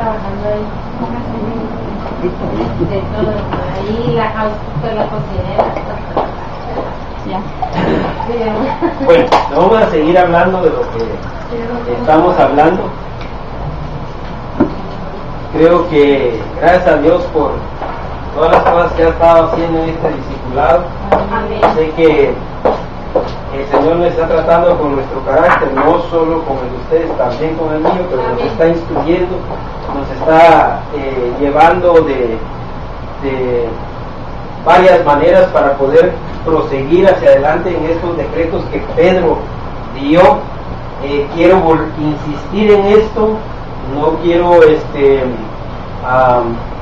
trabajando ahí. De todo, ahí la cocinera. Ya. Bueno, vamos a seguir hablando de lo que estamos hablando. Creo que gracias a Dios por todas las cosas que ha estado haciendo en este discipulado. Sé que el Señor nos está tratando con nuestro carácter, no solo con el de ustedes, también con el mío, pero nos está instruyendo, nos está llevando de varias maneras para poder proseguir hacia adelante en estos decretos que Pedro dio. Quiero insistir en esto, no quiero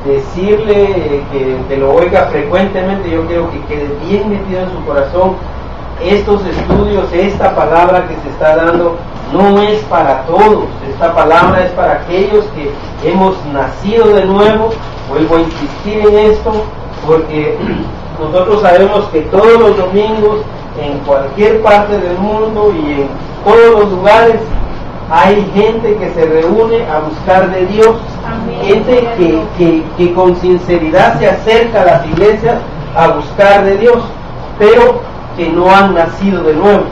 decirle que lo oiga frecuentemente, yo quiero que quede bien metido en su corazón. Estos estudios, esta palabra que se está dando no es para todos, esta palabra es para aquellos que hemos nacido de nuevo. Vuelvo a insistir en esto porque nosotros sabemos que todos los domingos en cualquier parte del mundo y en todos los lugares hay gente que se reúne a buscar de Dios. Amén. Gente que con sinceridad se acerca a las iglesias a buscar de Dios, pero que no han nacido de nuevo.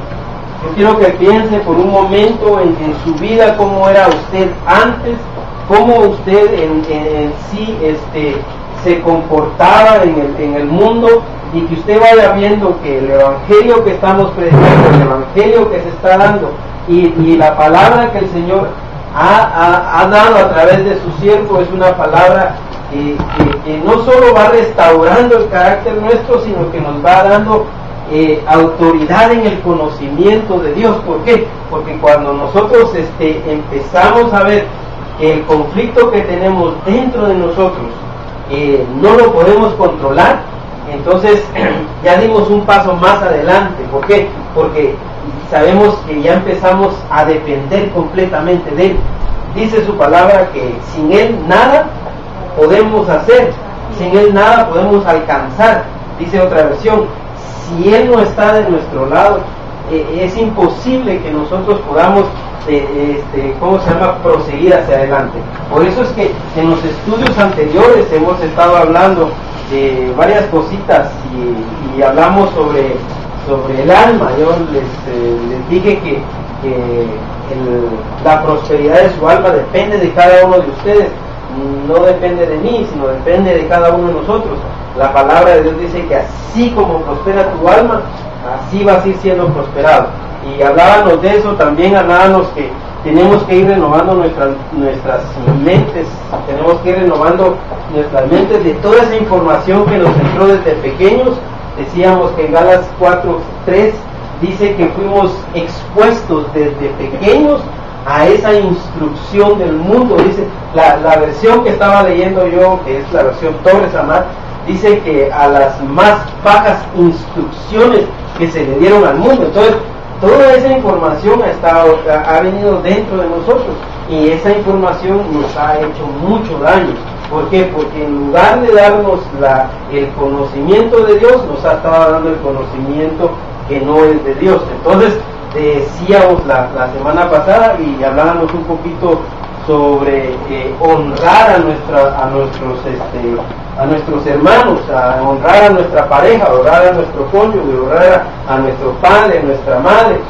Yo quiero que piense por un momento en su vida, cómo era usted antes, cómo usted en sí se comportaba en el mundo, y que usted vaya viendo que el evangelio que estamos predicando, el evangelio que se está dando y la palabra que el Señor ha dado a través de su siervo es una palabra que no solo va restaurando el carácter nuestro, sino que nos va dando autoridad en el conocimiento de Dios. ¿Por qué? Porque cuando nosotros empezamos a ver que el conflicto que tenemos dentro de nosotros no lo podemos controlar, entonces ya dimos un paso más adelante. ¿Por qué? Porque sabemos que ya empezamos a depender completamente de Él. Dice su palabra que sin Él nada podemos hacer, sin Él nada podemos alcanzar. Dice otra versión, si Él no está de nuestro lado, es imposible que nosotros podamos proseguir hacia adelante. Por eso es que en los estudios anteriores hemos estado hablando de varias cositas y hablamos sobre el alma. Yo les dije que la prosperidad de su alma depende de cada uno de ustedes, no depende de mí, sino depende de cada uno de nosotros. La palabra de Dios dice que así como prospera tu alma, así vas a ir siendo prosperado. Y hablábamos de eso, también hablábamos que tenemos que ir renovando nuestras mentes, tenemos que ir renovando nuestras mentes de toda esa información que nos entró desde pequeños. Decíamos que en Gálatas 4:3 dice que fuimos expuestos desde pequeños a esa instrucción del mundo. Dice la versión que estaba leyendo yo, que es la versión Torres Amat, dice que a las más bajas instrucciones que se le dieron al mundo. Entonces toda esa información ha venido dentro de nosotros, y esa información nos ha hecho mucho daño. ¿Por qué? Porque en lugar de darnos el conocimiento de Dios, nos ha estado dando el conocimiento que no es de Dios. Entonces decíamos la semana pasada y hablábamos un poquito sobre honrar a nuestros hermanos, a honrar a nuestra pareja, honrar a nuestro cónyuge, honrar a nuestro padre, a nuestra madre.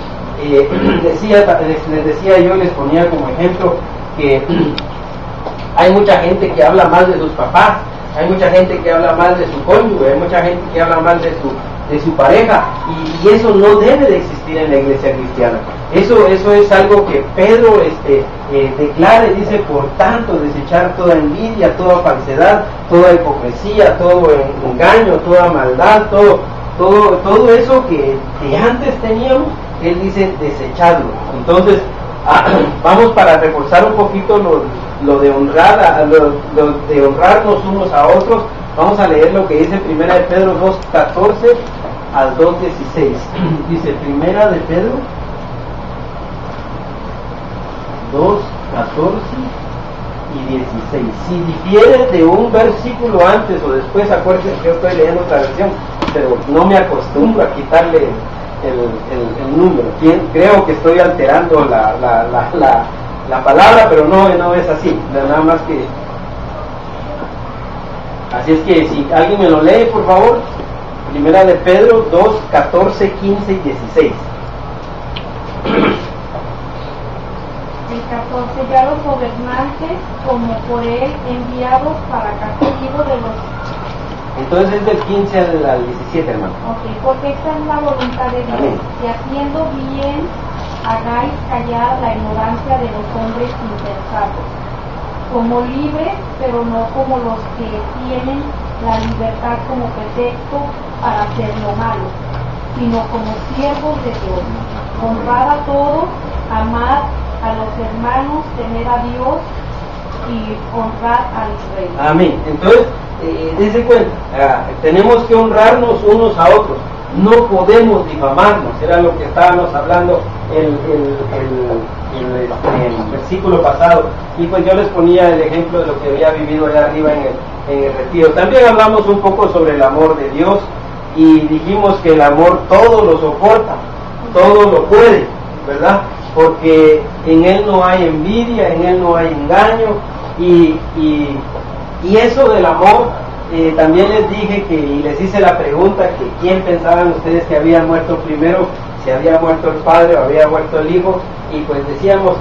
Les decía yo, les ponía como ejemplo que hay mucha gente que habla mal de sus papás, hay mucha gente que habla mal de su cónyuge, hay mucha gente que habla mal de su pareja, y eso no debe de existir en la iglesia cristiana. Eso es algo que Pedro declara y dice: por tanto, desechar toda envidia, toda falsedad, toda hipocresía, todo engaño, toda maldad, todo eso que antes teníamos, él dice desecharlo. Entonces vamos, para reforzar un poquito lo de honrarnos unos a otros, vamos a leer lo que dice Primera de Pedro 2:14 al 2:16. Dice Primera de Pedro 2:14 y 16. Si difiere de un versículo antes o después, acuérdense que yo estoy leyendo otra versión, pero no me acostumbro a quitarle el número. Creo que estoy alterando la palabra, pero no es así, nada más que... Así es que si alguien me lo lee, por favor, Primera de Pedro 2, 14, 15 y 16. El 14, ya los gobernantes, como por él, enviados para castigo de los... Entonces es del 15 al 17, hermano. Ok, porque esta es la voluntad de Dios, Amén. y haciendo bien, hagáis callar la ignorancia de los hombres insensatos, como libres, pero no como los que tienen la libertad como pretexto para hacer lo malo, sino como siervos de Dios. Honrad a todos, amad a los hermanos, temer a Dios y honrad al rey. Amén. Entonces, dense cuenta, tenemos que honrarnos unos a otros. No podemos difamarnos, era lo que estábamos hablando el versículo pasado. Y pues yo les ponía el ejemplo de lo que había vivido allá arriba en el retiro. También hablamos un poco sobre el amor de Dios y dijimos que el amor todo lo soporta, todo lo puede, ¿verdad? Porque en Él no hay envidia, en Él no hay engaño, y eso del amor, también les dije y les hice la pregunta que quién pensaban ustedes que había muerto primero, si había muerto el Padre o había muerto el Hijo, y pues decíamos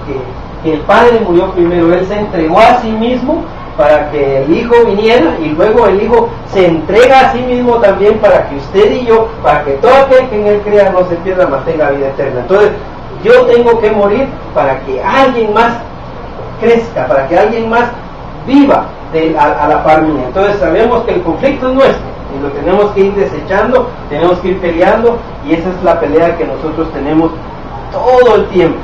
que el Padre murió primero, Él se entregó a sí mismo para que el Hijo viniera, y luego el Hijo se entrega a sí mismo también para que usted y yo, para que todo aquel que en Él crea no se pierda, mas tenga vida eterna. Entonces, yo tengo que morir para que alguien más crezca, para que alguien más viva a la par mía. Entonces sabemos que el conflicto es nuestro y lo tenemos que ir desechando, tenemos que ir peleando, y esa es la pelea que nosotros tenemos todo el tiempo.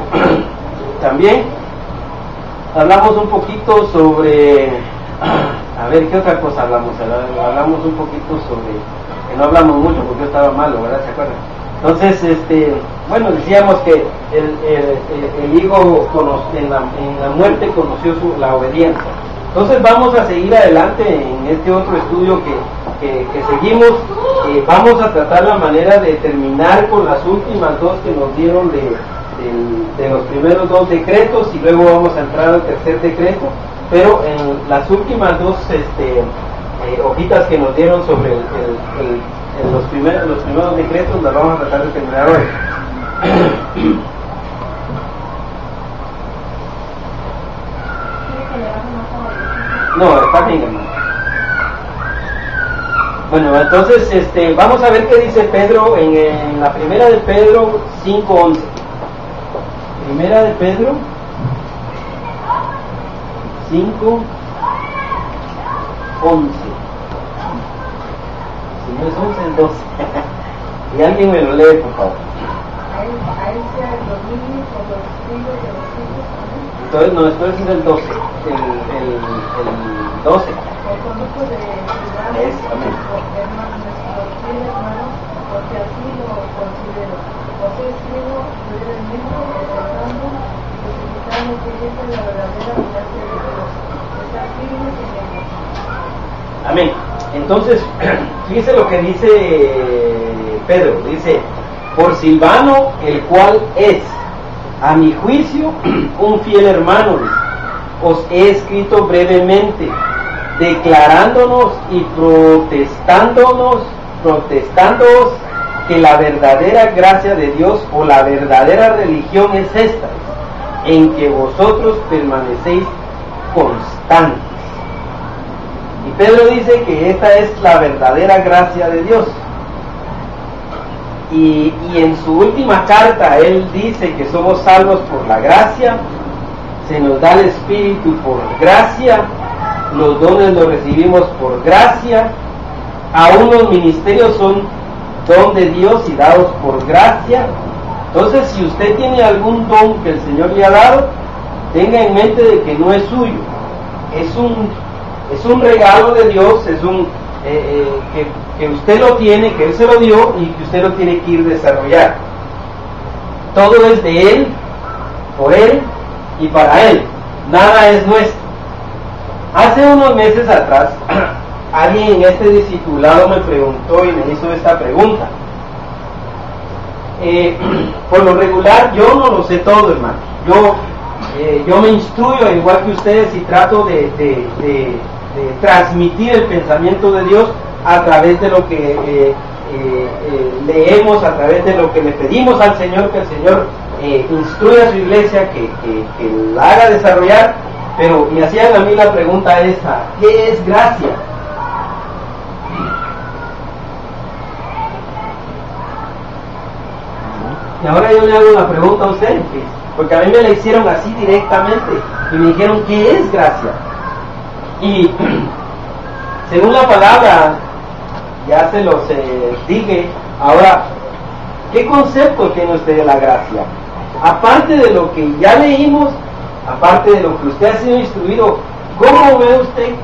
También hablamos un poquito sobre, a ver, ¿qué otra cosa hablamos? Hablamos un poquito sobre, que no hablamos mucho porque yo estaba malo, ¿verdad? ¿Se acuerdan? Entonces, bueno, decíamos que el Hijo en la muerte conoció la obediencia. Entonces vamos a seguir adelante en este otro estudio que seguimos. Vamos a tratar la manera de terminar con las últimas dos que nos dieron de los primeros dos decretos, y luego vamos a entrar al tercer decreto, pero en las últimas dos hojitas que nos dieron sobre los primeros decretos las vamos a tratar de terminar hoy. No, está bien, hermano. Bueno, entonces vamos a ver qué dice Pedro en la primera de Pedro 5:11. Primera de Pedro 5:11. Si no es 11, es 12. Y alguien me lo lee, por favor. Ahí sea los niños o los hijos de los hijos. Entonces, no, después es el 12. El 12. El conducto de Es, amén. hermanos, porque así lo considero. Os escribo brevemente, exhortando y justificando que esta es la verdadera gracia de Dios. Estar firmes en ella. Amén. Entonces, fíjese lo que dice Pedro. Dice, por Silvano, el cual es, a mi juicio, un fiel hermano, os he escrito brevemente, declarándonos y protestándoos que la verdadera gracia de Dios o la verdadera religión es esta, en que vosotros permanecéis constantes. Y Pedro dice que esta es la verdadera gracia de Dios. Y en su última carta él dice que somos salvos por la gracia, se nos da el Espíritu por gracia, los dones los recibimos por gracia, aún los ministerios son don de Dios y dados por gracia. Entonces, si usted tiene algún don que el Señor le ha dado, tenga en mente de que no es suyo, es un regalo de Dios, es que usted lo tiene, que Él se lo dio y que usted lo tiene que ir desarrollar. Todo es de Él, por Él y para Él, nada es nuestro. Hace unos meses atrás alguien en este discipulado me preguntó y me hizo esta pregunta. Por lo regular yo no lo sé todo, hermano. yo me instruyo igual que ustedes y trato de transmitir el pensamiento de Dios a través de lo que leemos, a través de lo que le pedimos al Señor, que el Señor instruya a su iglesia, que la haga desarrollar. Pero me hacían a mí la pregunta esta: ¿qué es gracia? Y ahora yo le hago una pregunta a ustedes, porque a mí me la hicieron así directamente y me dijeron: ¿qué es gracia? Y según la palabra, ya se los dije. Ahora, ¿qué concepto tiene usted de la gracia? Aparte de lo que ya leímos, aparte de lo que usted ha sido instruido, ¿cómo ve usted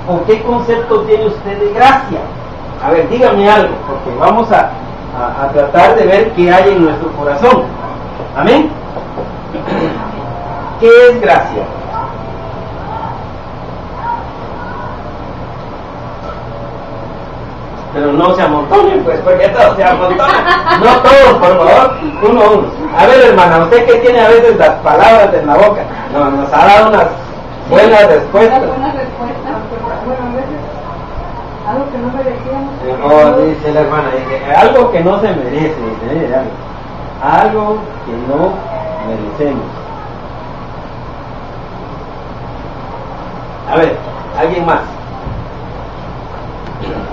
o qué concepto tiene usted de gracia? A ver, dígame algo, porque vamos a tratar de ver qué hay en nuestro corazón. Amén. ¿Qué es gracia? Pero no se amontonen, pues, porque todos se amontonan. No todos, por favor, uno a uno. A ver, hermana, usted que tiene a veces las palabras en la boca, nos ha dado unas buenas respuestas. Buenas respuestas, bueno, a veces algo que no merecíamos. No, dice la hermana, dice, algo que no se merece, dice, algo que no merecemos. A ver, alguien más.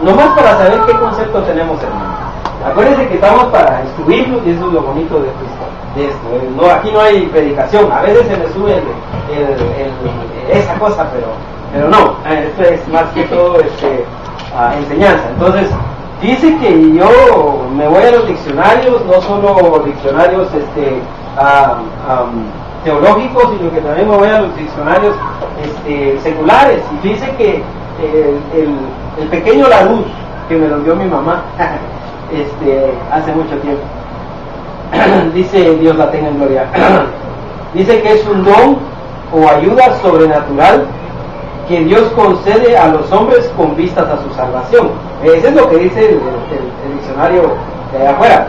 Nomás para saber qué concepto tenemos, hermano. Acuérdense que estamos para instruirnos y eso es lo bonito de esto. No, aquí no hay predicación. A veces se me sube esa cosa, pero no. Esto es más que todo enseñanza. Entonces, dice que yo me voy a los diccionarios, no solo diccionarios teológicos, sino que también me voy a los diccionarios seculares. Y dice que el pequeño La Luz, que me lo dio mi mamá hace mucho tiempo, dice, Dios la tenga en gloria, dice que es un don o ayuda sobrenatural que Dios concede a los hombres con vistas a su salvación. Eso es lo que dice el diccionario de afuera.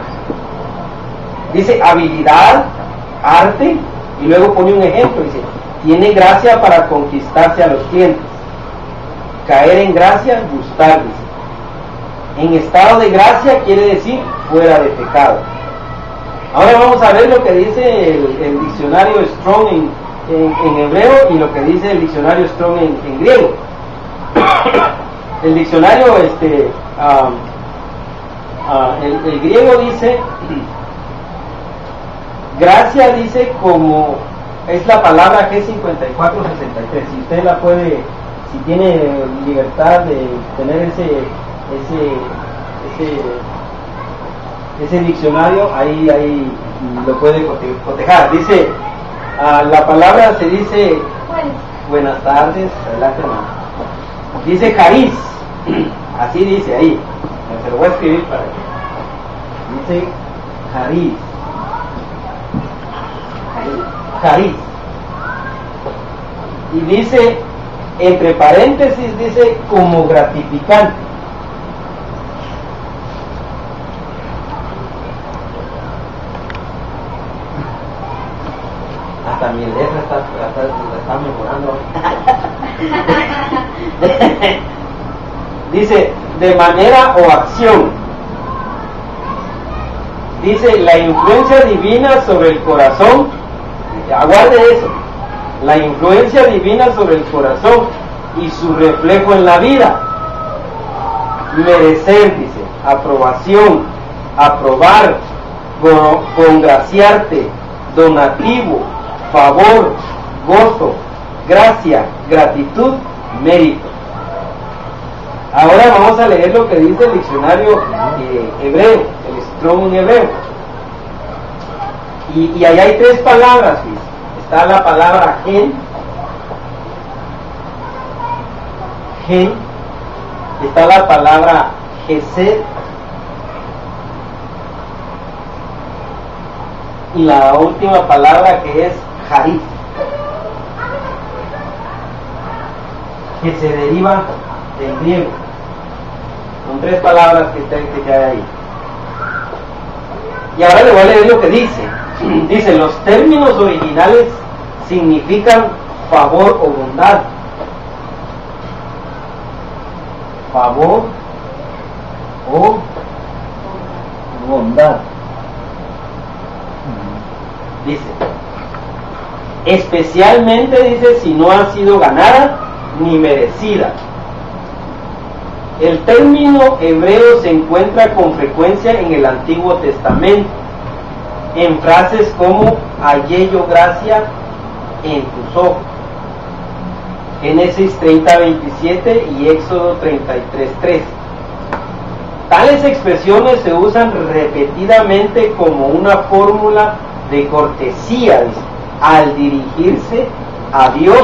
Dice habilidad, arte, y luego pone un ejemplo, dice, tiene gracia para conquistarse a los clientes. Caer en gracia, gustar, dice. En estado de gracia quiere decir fuera de pecado. Ahora vamos a ver lo que dice el diccionario Strong en hebreo y lo que dice el diccionario Strong en griego. El diccionario el griego dice gracia, dice como es la palabra G5463. Si usted la puede, si tiene libertad de tener ese diccionario, ahí lo puede cotejar. Dice, la palabra se dice, buenas tardes, adelante hermano. Dice jariz, así dice ahí, se lo voy a escribir para que dice jariz. Jariz. Y dice, entre paréntesis, dice como gratificante. Hasta mi letra está mejorando. Dice, de manera o acción. Dice, la influencia divina sobre el corazón. Aguarde eso. La influencia divina sobre el corazón y su reflejo en la vida. Merecer, dice, aprobación, aprobar, congraciarte, donativo, favor, gozo, gracia, gratitud, mérito. Ahora vamos a leer lo que dice el diccionario hebreo, el Strong hebreo. Y ahí hay tres palabras, ¿sí? Está la palabra gen, está la palabra gesed, y la última palabra que es jariz, que se deriva del griego. Son tres palabras que hay ahí. Y ahora le voy a leer lo que dice. Dice, los términos originales significan favor o bondad. Favor o bondad. Dice, especialmente dice si no ha sido ganada ni merecida. El término hebreo se encuentra con frecuencia en el Antiguo Testamento, en frases como hallé yo gracia en tus ojos, Génesis 30:27 y Éxodo 33:13. Tales expresiones se usan repetidamente como una fórmula de cortesía, dice, al dirigirse a Dios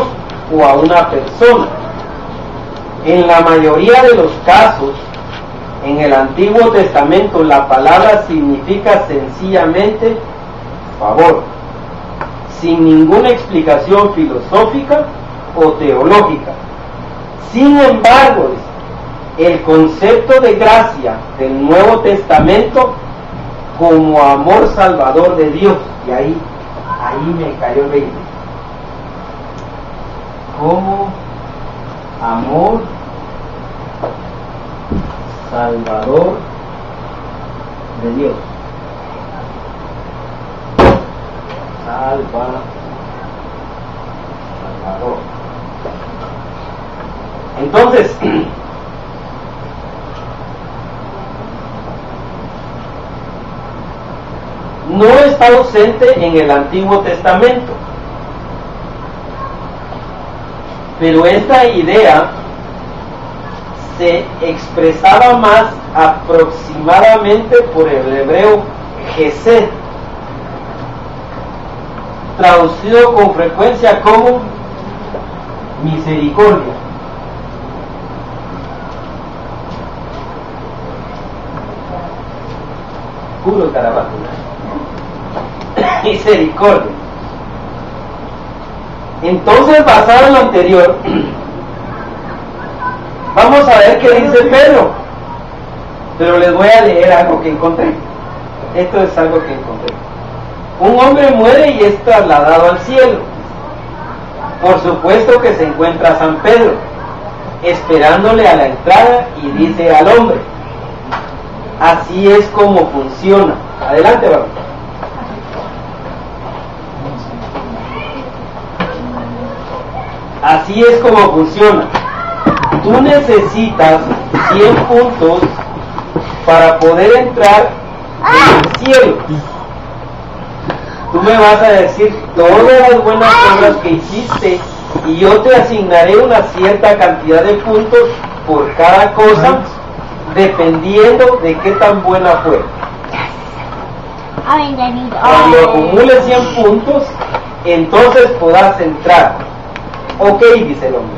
o a una persona. En la mayoría de los casos, en el Antiguo Testamento, la palabra significa sencillamente favor, sin ninguna explicación filosófica o teológica. Sin embargo, el concepto de gracia del Nuevo Testamento como amor salvador de Dios, y ahí me cayó el 20, como amor salvador de Dios. Salvador. Entonces, no está ausente en el Antiguo Testamento, pero esta idea se expresaba más aproximadamente por el hebreo gesed, traducido con frecuencia como misericordia. Puro carabajo. Misericordia. Entonces, basado en lo anterior, vamos a ver qué dice Pedro. Pero les voy a leer algo que encontré. Esto es algo que encontré. Un hombre muere y es trasladado al cielo. Por supuesto que se encuentra San Pedro, esperándole a la entrada, y dice al hombre: así es como funciona. Adelante, vamos. Así es como funciona. Tú necesitas 100 puntos para poder entrar en el cielo. Tú me vas a decir todas las buenas obras que hiciste y yo te asignaré una cierta cantidad de puntos por cada cosa, dependiendo de qué tan buena fue. Cuando acumules 100 puntos, entonces podrás entrar. Ok, dice el hombre.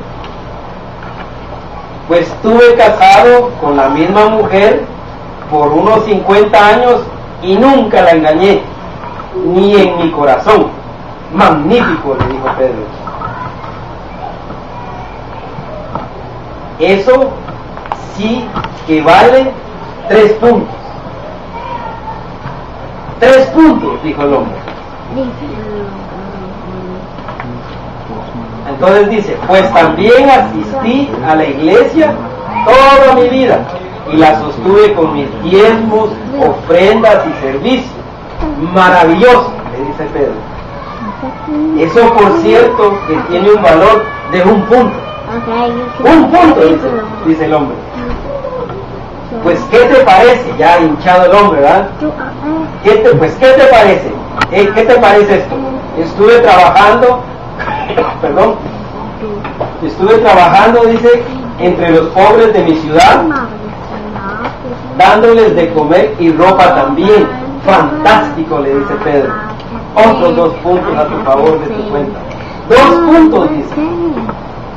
Pues estuve casado con la misma mujer por unos 50 años y nunca la engañé, ni en mi corazón. Magnífico, le dijo Pedro. Eso sí que vale 3 puntos. 3 puntos, dijo el hombre. Entonces dice, pues también asistí a la iglesia toda mi vida y la sostuve con mis diezmos, ofrendas y servicios. Maravilloso, le dice Pedro. Eso, por cierto, que tiene un valor de 1 punto. 1 punto, dice el hombre. Pues, ¿qué te parece? Ya hinchado el hombre, ¿verdad? ¿Qué te parece? ¿Qué te parece esto? Estuve trabajando, dice, entre los pobres de mi ciudad, dándoles de comer y ropa también. Fantástico, le dice Pedro. Otros 2 puntos a tu favor de tu cuenta. 2 puntos, dice.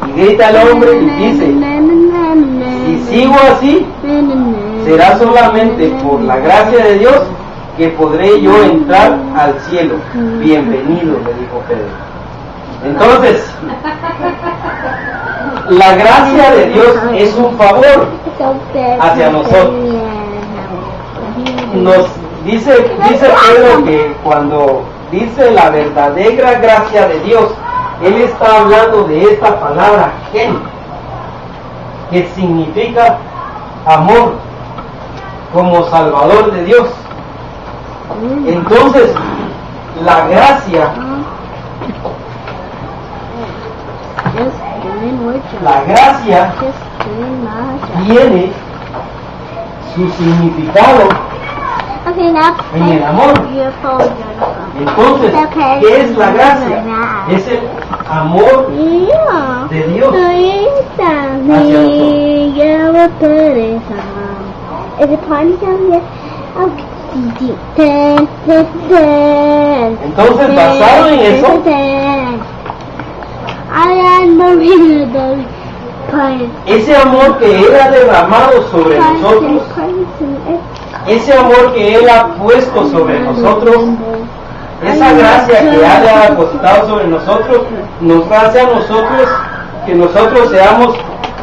Y grita el hombre y dice, si sigo así, será solamente por la gracia de Dios que podré yo entrar al cielo. Bienvenido, le dijo Pedro. Entonces, la gracia de Dios es un favor hacia nosotros. Nos dice Pedro que cuando dice la verdadera gracia de Dios Él está hablando de esta palabra gen, que significa amor como Salvador de Dios. Entonces, la gracia, tiene su significado en el amor. Entonces, ¿qué es la gracia? Es el amor de Dios hacia nosotros. Entonces, basado en eso, ese amor que Él ha derramado sobre nosotros, ese amor que Él ha puesto sobre nosotros, esa gracia que Él ha depositado sobre nosotros, nos hace a nosotros que nosotros seamos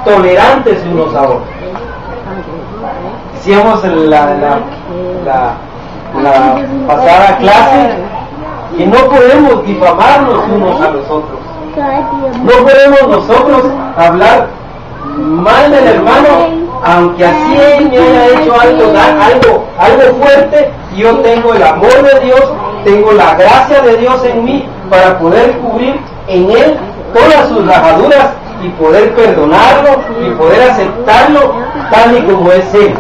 tolerantes unos a otros. Decíamos en la pasada clase que no podemos difamarnos unos a los otros. No podemos nosotros hablar mal del hermano, aunque así él me haya hecho algo fuerte. Yo tengo el amor de Dios, tengo la gracia de Dios en mí para poder cubrir en él todas sus rajaduras y poder perdonarlo y poder aceptarlo tal y como es él.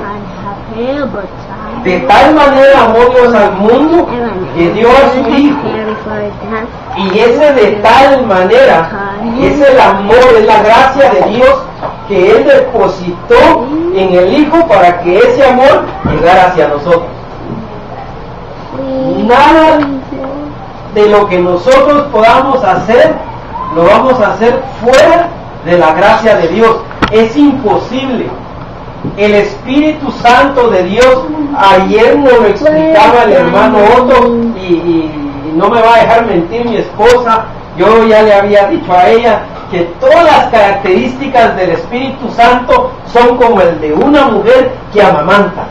De tal manera amó Dios al mundo que dio a su Hijo. Y ese de tal manera es el amor, es la gracia de Dios que Él depositó en el Hijo para que ese amor llegara hacia nosotros. Nada de lo que nosotros podamos hacer lo vamos a hacer fuera de la gracia de Dios. Es imposible. El Espíritu Santo de Dios, ayer nos lo explicaba el hermano Otto, y no me va a dejar mentir mi esposa. Yo ya le había dicho a ella que todas las características del Espíritu Santo son como el de una mujer que amamanta.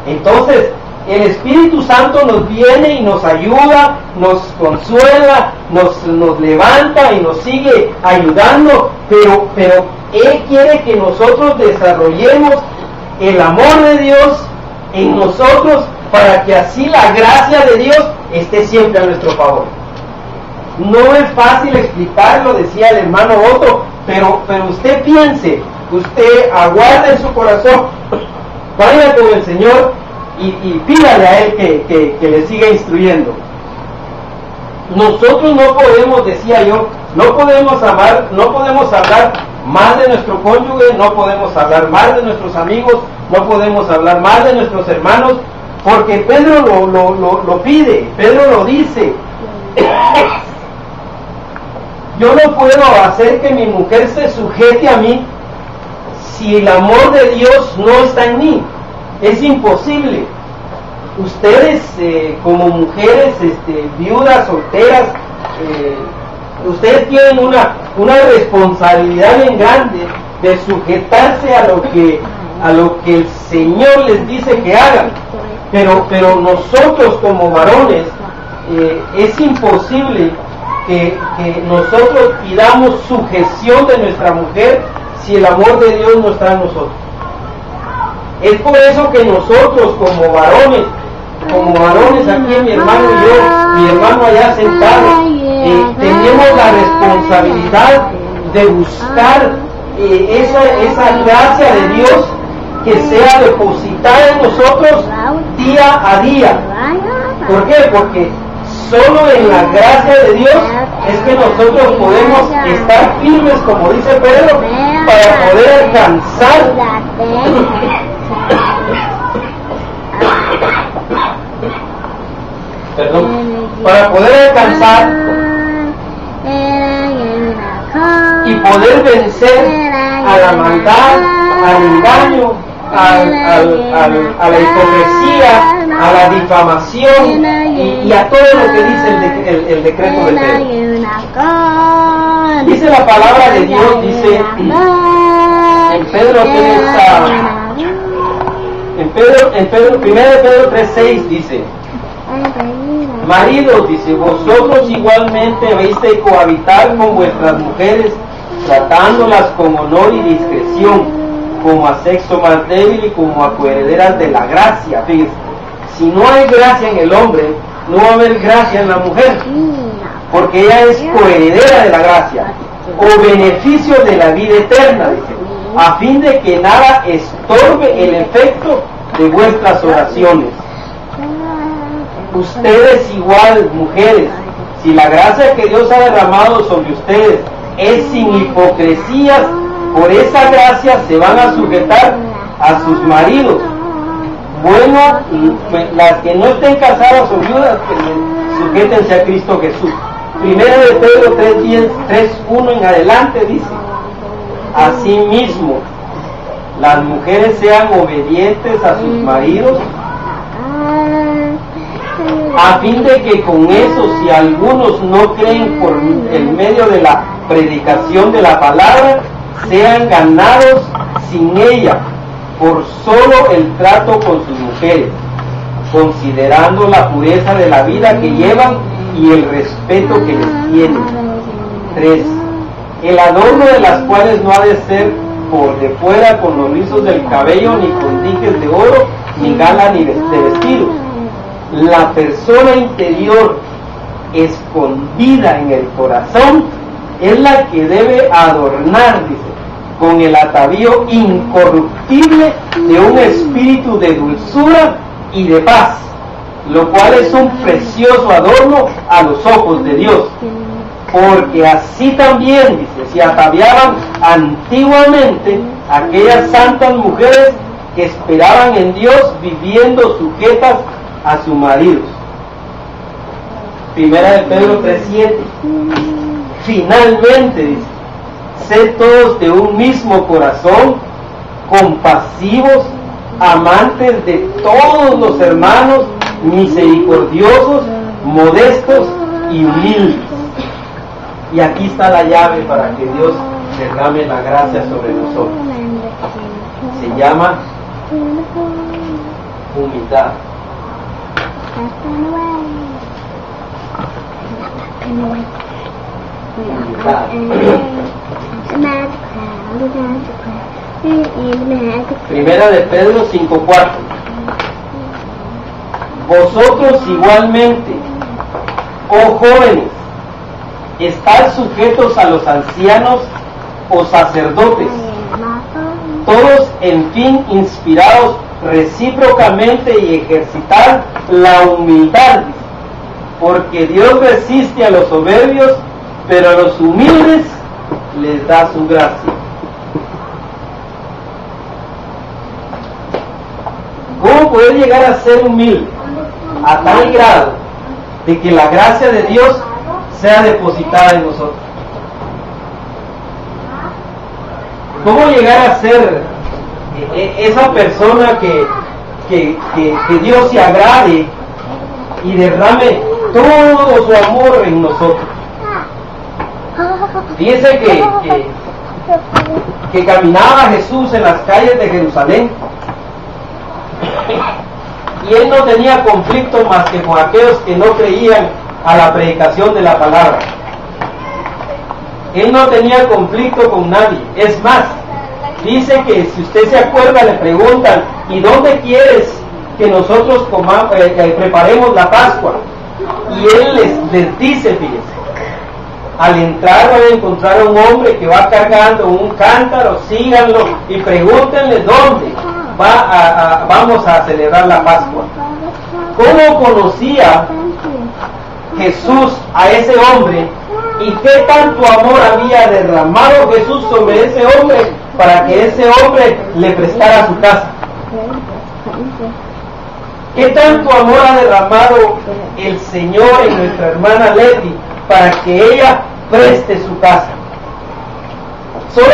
Entonces, el Espíritu Santo nos viene y nos ayuda, nos consuela, nos levanta y nos sigue ayudando, pero Él quiere que nosotros desarrollemos el amor de Dios en nosotros para que así la gracia de Dios esté siempre a nuestro favor. No es fácil explicarlo, decía el hermano Otto, pero usted piense, usted aguarde en su corazón, vaya con el Señor y pídale a Él que le siga instruyendo. Nosotros no podemos, decía yo, no podemos hablar mal de nuestro cónyuge, no podemos hablar mal de nuestros amigos, no podemos hablar mal de nuestros hermanos, porque Pedro lo pide, Pedro lo dice. Yo no puedo hacer que mi mujer se sujete a mí si el amor de Dios no está en mí. Es imposible. Ustedes como mujeres viudas, solteras, ustedes tienen una responsabilidad bien grande de sujetarse a lo que el Señor les dice que hagan. Pero nosotros como varones es imposible que nosotros pidamos sujeción de nuestra mujer si el amor de Dios no está en nosotros. Es por eso que nosotros como varones aquí, mi hermano y yo, mi hermano allá sentado, tenemos la responsabilidad de buscar esa gracia de Dios que sea depositada en nosotros día a día. ¿Por qué? Porque solo en la gracia de Dios es que nosotros podemos estar firmes, como dice Pedro, para poder alcanzar para poder alcanzar y poder vencer a la maldad, al engaño, a la hipocresía, a la difamación y a todo lo que dice el decreto de Pedro. Dice la palabra de Dios, dice en Pedro 1 Pedro 3:6 dice: Maridos, dice, vosotros igualmente habéis de cohabitar con vuestras mujeres, tratándolas con honor y discreción, como a sexo más débil y como a coherederas de la gracia. Fíjense, si no hay gracia en el hombre, no va a haber gracia en la mujer, porque ella es coheredera de la gracia, o beneficio de la vida eterna, dice, a fin de que nada estorbe el efecto de vuestras oraciones. Ustedes igual, mujeres, si la gracia que Dios ha derramado sobre ustedes es sin hipocresías, por esa gracia se van a sujetar a sus maridos. Bueno, las que no estén casadas o viudas, pues, sujétense a Cristo Jesús. Primera de Pedro 3:1 en adelante dice: asimismo, las mujeres sean obedientes a sus maridos, a fin de que con eso, si algunos no creen por el medio de la predicación de la palabra, sean ganados sin ella por solo el trato con sus mujeres, considerando la pureza de la vida que llevan y el respeto que les tienen. 3. El adorno de las cuales no ha de ser por de fuera con los rizos del cabello, ni con dijes de oro, ni gala, ni de vestidos. La persona interior, escondida en el corazón, es la que debe adornar, dice, con el atavío incorruptible de un espíritu de dulzura y de paz, lo cual es un precioso adorno a los ojos de Dios. Porque así también, dice, se ataviaban antiguamente aquellas santas mujeres que esperaban en Dios, viviendo sujetas a sus maridos. Primera de Pedro 3:7. Finalmente, dice, sed todos de un mismo corazón, compasivos, amantes de todos los hermanos, misericordiosos, modestos y humildes. Y aquí está la llave para que Dios derrame la gracia sobre nosotros. Se llama humildad. Primera de Pedro 5:4. Vosotros igualmente, oh jóvenes, estad sujetos a los ancianos o sacerdotes, todos en fin inspirados recíprocamente y ejercitar la humildad, porque Dios resiste a los soberbios, pero a los humildes les da su gracia. ¿Cómo poder llegar a ser humilde? A tal grado de que la gracia de Dios sea depositada en nosotros. ¿Cómo llegar a ser esa persona que Dios se agrade y derrame todo su amor en nosotros? Fíjense que caminaba Jesús en las calles de Jerusalén y él no tenía conflicto más que con aquellos que no creían a la predicación de la palabra. Él no tenía conflicto con nadie. Es más, dice que si usted se acuerda, le preguntan: ¿y dónde quieres que nosotros preparemos la Pascua? Y él les dice, fíjense, al entrar van a encontrar a un hombre que va cargando un cántaro, síganlo y pregúntenle dónde vamos a celebrar la Pascua. ¿Cómo conocía Jesús a ese hombre y qué tanto amor había derramado Jesús sobre ese hombre para que ese hombre le prestara su casa? ¿Qué tanto amor ha derramado el Señor en nuestra hermana Leti para que ella preste su casa? Solo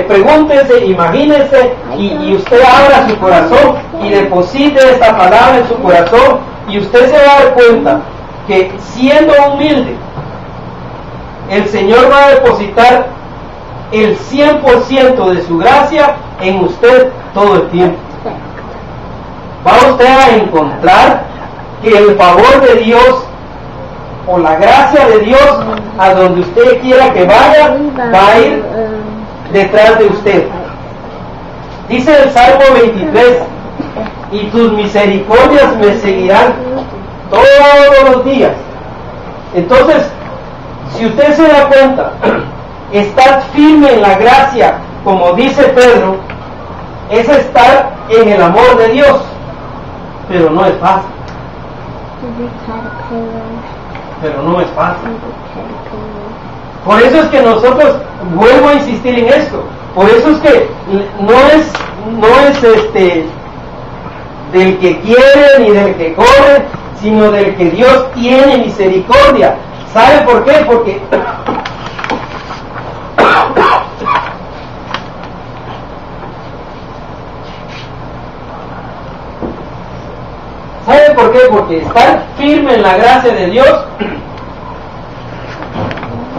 pregúntese, imagínese y usted abra su corazón y deposite esta palabra en su corazón y usted se va a dar cuenta que siendo humilde, el Señor va a depositar el 100% de su gracia en usted todo el tiempo. Va usted a encontrar que el favor de Dios o la gracia de Dios, a donde usted quiera que vaya, va a ir detrás de usted. Dice el Salmo 23, y tus misericordias me seguirán todos los días. Entonces, si usted se da cuenta, estar firme en la gracia, como dice Pedro, es estar en el amor de Dios, pero no es fácil. Pero no es fácil. Por eso es que nosotros, vuelvo a insistir en esto, por eso es que no es del que quiere ni del que corre, sino del que Dios tiene misericordia. ¿Sabe por qué? Porque ¿sabe por qué? Porque estar firme en la gracia de Dios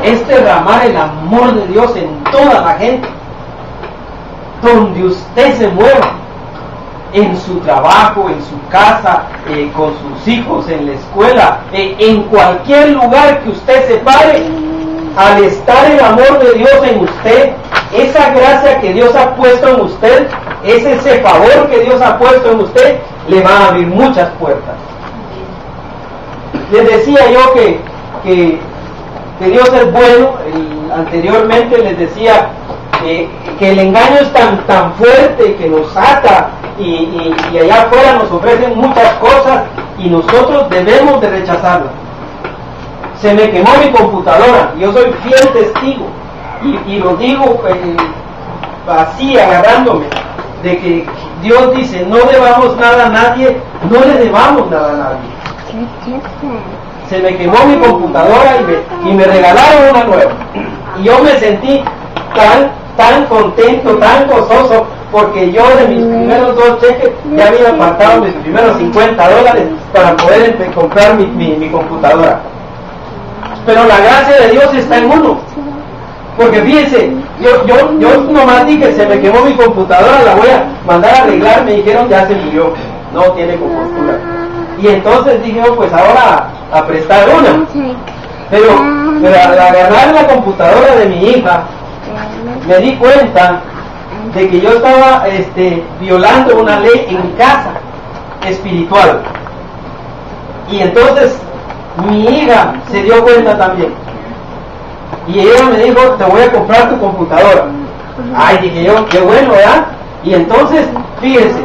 es derramar el amor de Dios en toda la gente, donde usted se mueva, en su trabajo, en su casa, con sus hijos, en la escuela, en cualquier lugar que usted se pare. Al estar el amor de Dios en usted, esa gracia que Dios ha puesto en usted, ese favor que Dios ha puesto en usted, le va a abrir muchas puertas. Les decía yo que Dios es bueno. Anteriormente les decía que el engaño es tan fuerte que nos ata y allá afuera nos ofrecen muchas cosas y nosotros debemos de rechazarlas. Se me quemó mi computadora, yo soy fiel testigo y lo digo así agarrándome de que Dios dice: no debamos nada a nadie, no le debamos nada a nadie. Se me quemó mi computadora y me regalaron una nueva y yo me sentí tan contento, tan gozoso, porque yo de mis primeros 2 cheques ya había apartado mis primeros $50 para poder comprar mi computadora. Pero la gracia de Dios está en uno, porque fíjense, yo nomás dije: se me quemó mi computadora, la voy a mandar a arreglar. Me dijeron: ya se murió, no tiene compostura. Y entonces dije: oh, pues ahora a prestar una. Pero al agarrar la computadora de mi hija, me di cuenta de que yo estaba violando una ley en mi casa espiritual. Y entonces mi hija se dio cuenta también. Y ella me dijo: te voy a comprar tu computadora. Ay, dije yo, qué bueno, ¿verdad? Y entonces, fíjense,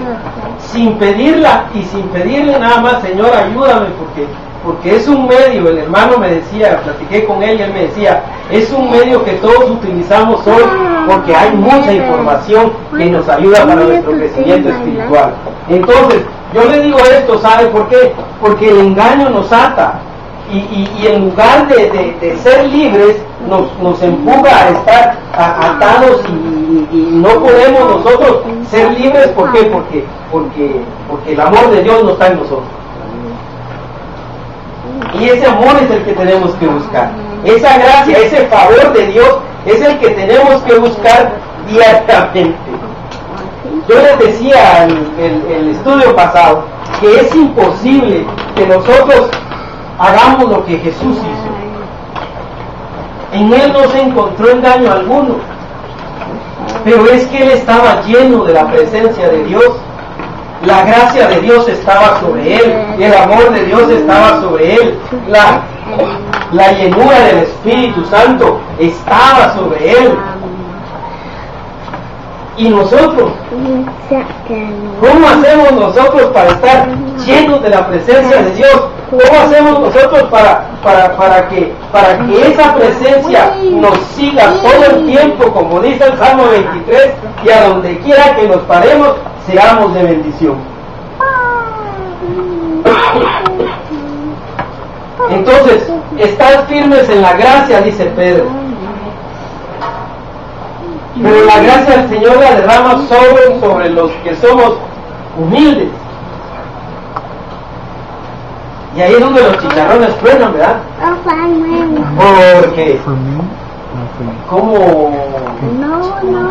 sin pedirla y sin pedirle nada más: Señor, ayúdame, porque es un medio. El hermano me decía, platiqué con él y él me decía: es un medio que todos utilizamos hoy, porque hay mucha información que nos ayuda para nuestro crecimiento espiritual. Entonces, yo le digo esto, ¿sabe por qué? Porque el engaño nos ata y en lugar de ser libres, nos empuja a estar atados y no podemos nosotros ser libres. ¿Por qué? Porque el amor de Dios no está en nosotros. Y ese amor es el que tenemos que buscar. Esa gracia, ese favor de Dios es el que tenemos que buscar diariamente. Yo les decía en el estudio pasado que es imposible que nosotros hagamos lo que Jesús hizo. En Él no se encontró engaño alguno, pero es que Él estaba lleno de la presencia de Dios. La gracia de Dios estaba sobre Él, el amor de Dios estaba sobre Él, la llenura del Espíritu Santo estaba sobre Él. Y nosotros, ¿cómo hacemos nosotros para estar llenos de la presencia de Dios? ¿Cómo hacemos nosotros para que esa presencia nos siga todo el tiempo, como dice el Salmo 23, y a donde quiera que nos paremos, seamos de bendición? Entonces, estad firmes en la gracia, dice Pedro. Pero la gracia del Señor la derrama sobre los que somos humildes. Y ahí es donde los chicharrones truenan, ¿verdad? Porque ¿cómo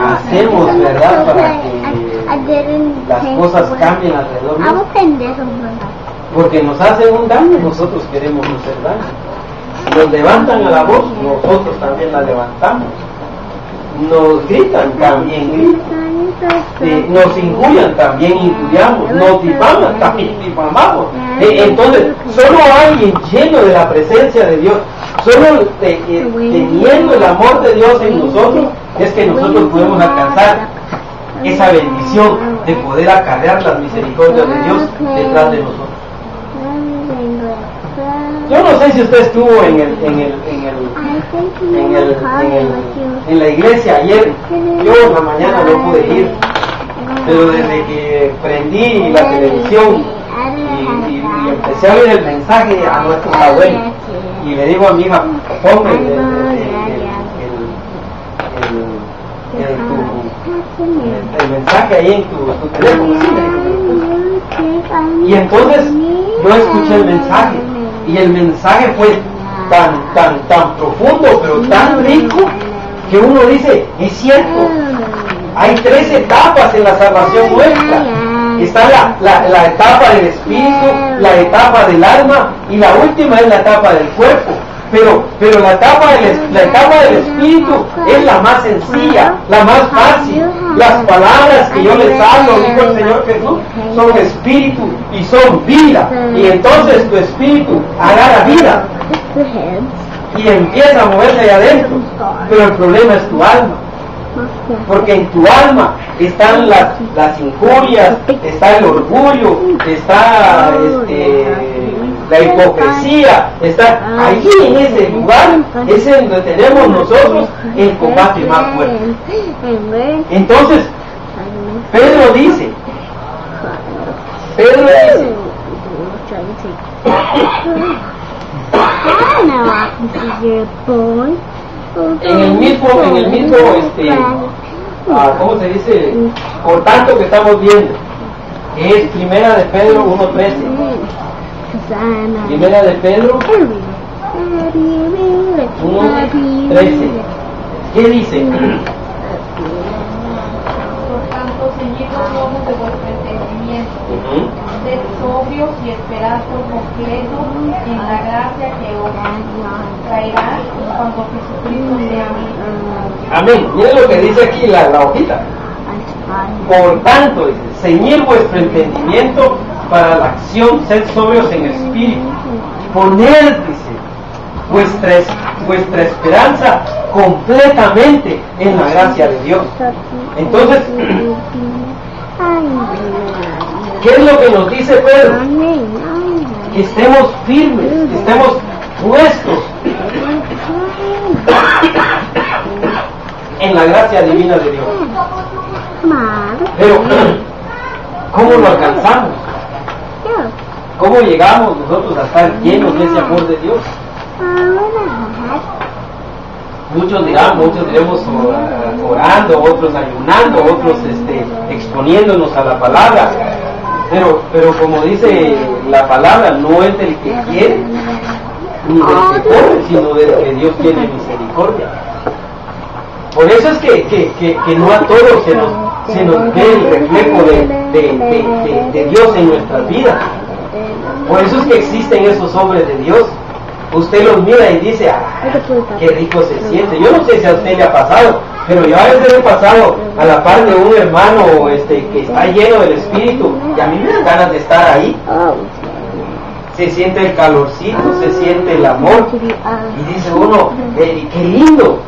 hacemos, verdad, para que las cosas cambien alrededor? porque nos hacen un daño, nosotros queremos hacer daño. Nos levantan a la voz, nosotros también la levantamos. Nos gritan, también gritan. Nos injurian, también injuriamos. Nos difaman, también difamamos. Entonces, solo alguien lleno de la presencia de Dios, solo teniendo el amor de Dios en nosotros, es que nosotros podemos alcanzar esa bendición de poder acarrear las misericordias de Dios detrás de nosotros. Yo no sé si usted estuvo en la iglesia ayer. Yo en la mañana no pude ir, pero desde que prendí la televisión y empecé a oír el mensaje a nuestros abuelos, y le digo a mi hija, ponme el mensaje ahí en tu teléfono. Y entonces yo escuché el mensaje, y el mensaje fue tan profundo, pero tan rico, que uno dice, es cierto, hay 3 etapas en la salvación nuestra. Está la etapa del espíritu, la etapa del alma, y la última es la etapa del cuerpo. Pero la etapa del espíritu es la más sencilla, la más fácil. Las palabras que yo les hablo, dijo el Señor Jesús, son espíritu y son vida. Y entonces tu espíritu agarra vida y empieza a moverse ahí adentro. Pero el problema es tu alma, porque en tu alma están las injurias, está el orgullo, está la hipocresía, está allí en ese lugar, es donde tenemos nosotros el combate más fuerte. Entonces, Pedro dice, en el mismo ¿cómo se dice? Por tanto que estamos viendo, es Primera de Pedro 1:13. Primera de Pedro 1:13. ¿Qué dice? Por tanto, ceñid los lomos de vuestro entendimiento, sed sobrios y esperad por completo en la gracia que os traerá cuando Jesucristo sea venido. Amén. Miren lo que dice aquí la hojita. Por tanto, dice, ceñid vuestro entendimiento para la acción, sed sobrios en espíritu. Poned, dice, vuestra esperanza completamente en la gracia de Dios. Entonces, ¿qué es lo que nos dice Pedro? Que estemos firmes, que estemos puestos en la gracia divina de Dios. Pero, ¿cómo lo alcanzamos? ¿Cómo llegamos nosotros a estar llenos de ese amor de Dios? Muchos diremos orando, otros ayunando, otros exponiéndonos a la palabra. Pero como dice la palabra, no es del que quiere ni del que corre, sino del que Dios tiene misericordia. Por eso es que no a todos se nos ve el reflejo de Dios en nuestras vidas. Por eso es que existen esos hombres de Dios. Usted los mira y dice, qué rico se siente. Yo no sé si a usted le ha pasado, pero yo a veces he pasado a la par de un hermano que está lleno del Espíritu, y a mí me dan ganas de estar ahí. Se siente el calorcito, se siente el amor, y dice uno, qué lindo.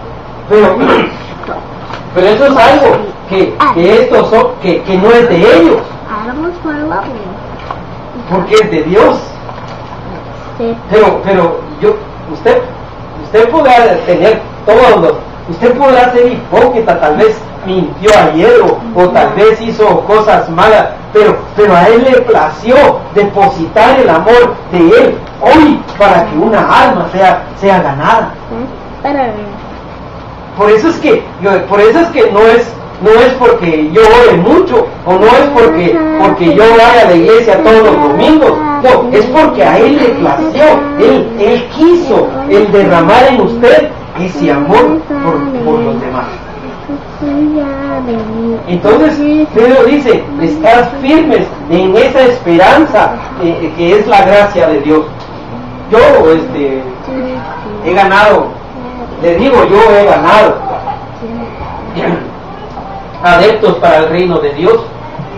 Pero eso es algo que no es de ellos, porque es de Dios. Pero usted podrá tener todo, usted podrá ser hipócrita, tal vez mintió ayer o tal vez hizo cosas malas, pero a él le plació depositar el amor de él hoy para que una alma sea ganada. Por eso es que no es porque yo ore mucho, o no es porque yo vaya a la iglesia todos los domingos. No, es porque a él le plació, él quiso el derramar en usted ese amor por los demás. Entonces Pedro dice, estar firmes en esa esperanza que es la gracia de Dios. Yo he ganado, le digo, yo he ganado adeptos para el reino de Dios,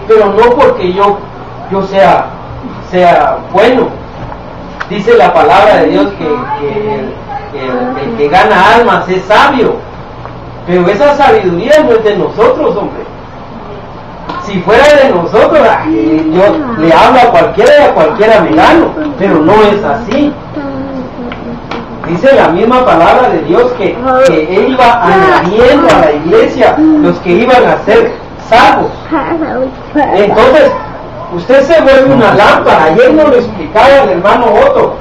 pero no porque yo sea bueno. Dice la palabra de Dios que el que gana almas es sabio, pero esa sabiduría no es de nosotros, hombre. Si fuera de nosotros, yo le hablo a cualquiera y a cualquiera me gano, pero no es así. Dice la misma palabra de Dios que Él iba añadiendo a la iglesia los que iban a ser salvos. Entonces, usted se vuelve una lámpara. Ayer nos lo explicaba el hermano Otto,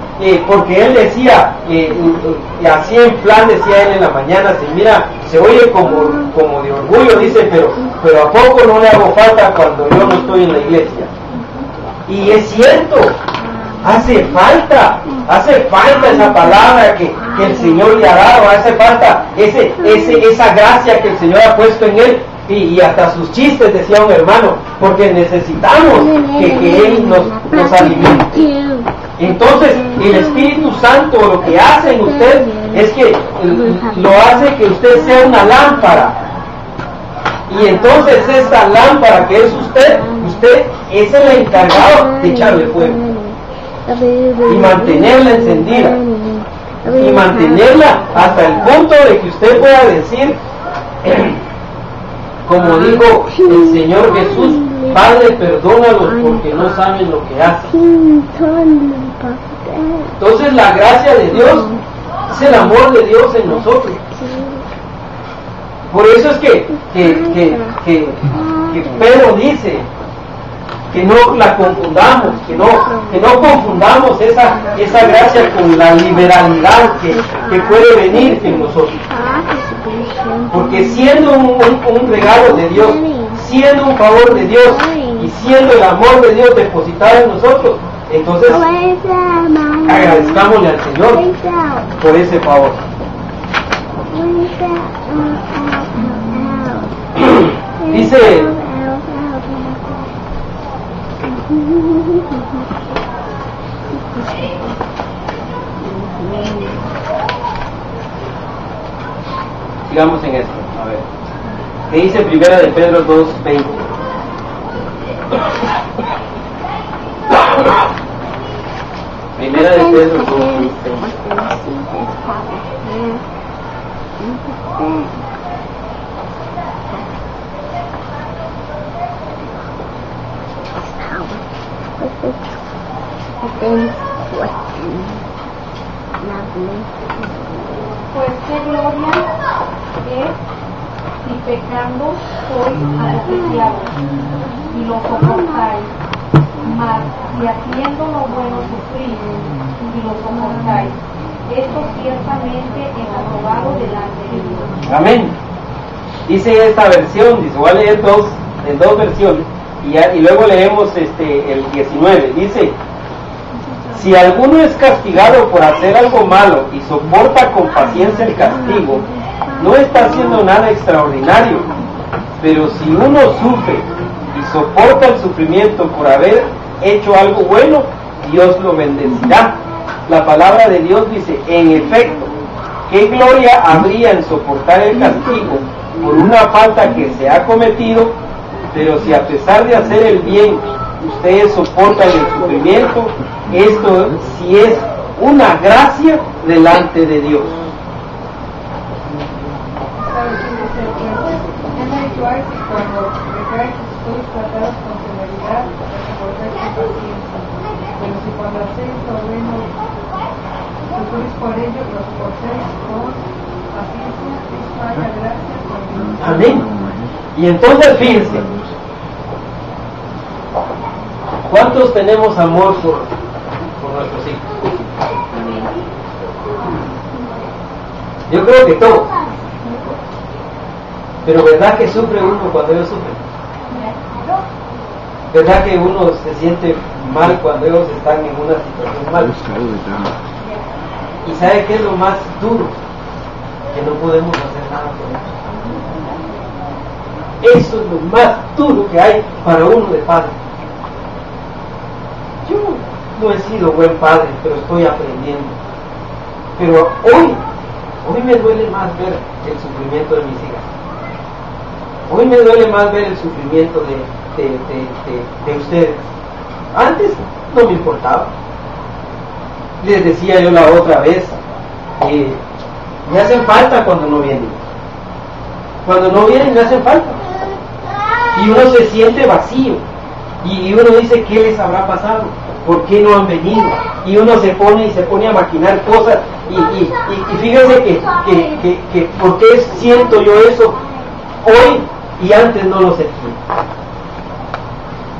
porque él decía, y así en plan decía él en la mañana, se oye como de orgullo, dice, pero ¿a poco no le hago falta cuando yo no estoy en la iglesia? Y es cierto, hace falta esa palabra que el Señor le ha dado, hace falta esa gracia que el Señor ha puesto en él, y hasta sus chistes, decía un hermano, porque necesitamos que Él nos alimente. Entonces el Espíritu Santo lo que hace en usted es que lo hace que usted sea una lámpara, y entonces esta lámpara que es usted es el encargado de echarle fuego y mantenerla encendida y mantenerla hasta el punto de que usted pueda decir, como dijo el Señor Jesús, Padre, perdónalos porque no saben lo que hacen. Entonces la gracia de Dios es el amor de Dios en nosotros. Por eso es que Pedro dice que no la confundamos, que no confundamos esa gracia con la liberalidad que puede venir en nosotros. Porque siendo un regalo de Dios, siendo un favor de Dios y siendo el amor de Dios depositado en nosotros, entonces agradezcámosle al Señor por ese favor. Dice sigamos en esto, a ver. ¿Qué dice Primera de Pedro 2:20? Primera de Pedro 2:20. Pues qué gloria es si pecando sois apreciados y lo soportáis, mas si haciendo lo bueno sufrís y lo soportáis, esto ciertamente es aprobado delante de Dios. Amén. Dice esta versión, dice, voy a leer en dos versiones y luego leemos el 19. Dice: si alguno es castigado por hacer algo malo y soporta con paciencia el castigo, no está haciendo nada extraordinario. Pero si uno sufre y soporta el sufrimiento por haber hecho algo bueno, Dios lo bendecirá. La palabra de Dios dice: en efecto, ¿qué gloria habría en soportar el castigo por una falta que se ha cometido? Pero si a pesar de hacer el bien, ustedes soportan el sufrimiento, esto sí es una gracia delante de Dios. Es habitual que cuando recaigan sois tratados con severidad, soportáis con paciencia. Pero si cuando hacéis lo bueno, sufrís por ello, lo soportáis con paciencia, Cristo haya gracia por Dios. Amén. Y entonces fíjense, ¿cuántos tenemos amor por nuestros hijos? Yo creo que todos. Pero ¿verdad que sufre uno cuando ellos sufren? ¿Verdad que uno se siente mal cuando ellos están en una situación mal? ¿Y sabe qué es lo más duro? Que no podemos hacer nada por Eso es lo más duro que hay para uno de padre. Yo no he sido buen padre, pero estoy aprendiendo. Pero hoy me duele más ver el sufrimiento de mis hijas. Hoy me duele más ver el sufrimiento de ustedes. Antes no me importaba. Les decía yo la otra vez, me hacen falta cuando no vienen. Cuando no vienen me hacen falta. Y uno se siente vacío. Y uno dice, ¿qué les habrá pasado? ¿Por qué no han venido? Y uno se pone a maquinar cosas. Y fíjense que ¿por qué siento yo eso hoy y antes no lo sentí?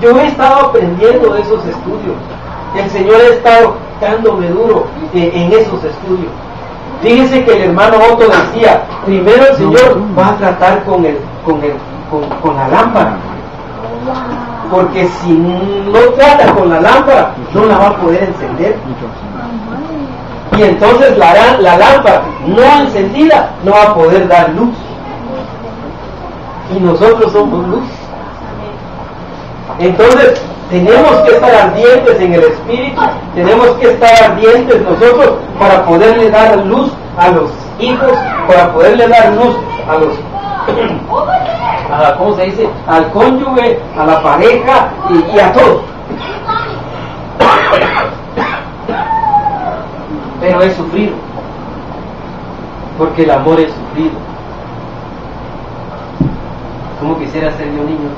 Yo he estado aprendiendo de esos estudios. El Señor ha estado dándome duro en esos estudios. Fíjense que el hermano Otto decía, primero el Señor va a tratar con la lámpara. Porque si no trata con la lámpara, no la va a poder encender. Y entonces la lámpara no encendida no va a poder dar luz. Y nosotros somos luz. Entonces tenemos que estar ardientes en el Espíritu, tenemos que estar ardientes nosotros para poderle dar luz a los hijos, para poderle dar luz a los ¿cómo se dice? Al cónyuge, a la pareja y a todos. Pero he sufrido, porque el amor es sufrido. ¿Cómo quisiera ser yo niño?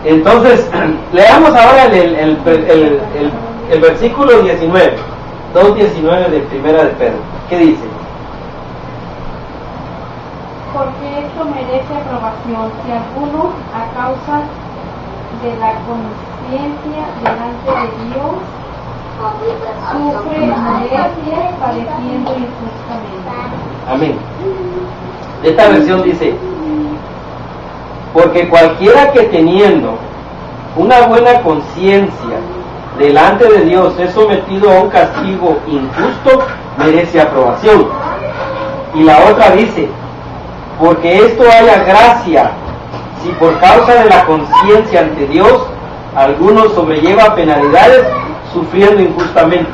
Entonces, leamos ahora el versículo 19, 2:19 de Primera de Pedro. ¿Qué dice? Porque esto merece aprobación si alguno, a causa de la conciencia delante de Dios, sufre molestias padeciendo injustamente. Amén. Esta versión dice, porque cualquiera que teniendo una buena conciencia delante de Dios es sometido a un castigo injusto, merece aprobación. Y la otra dice, porque esto haya gracia, si por causa de la conciencia ante Dios, alguno sobrelleva penalidades sufriendo injustamente.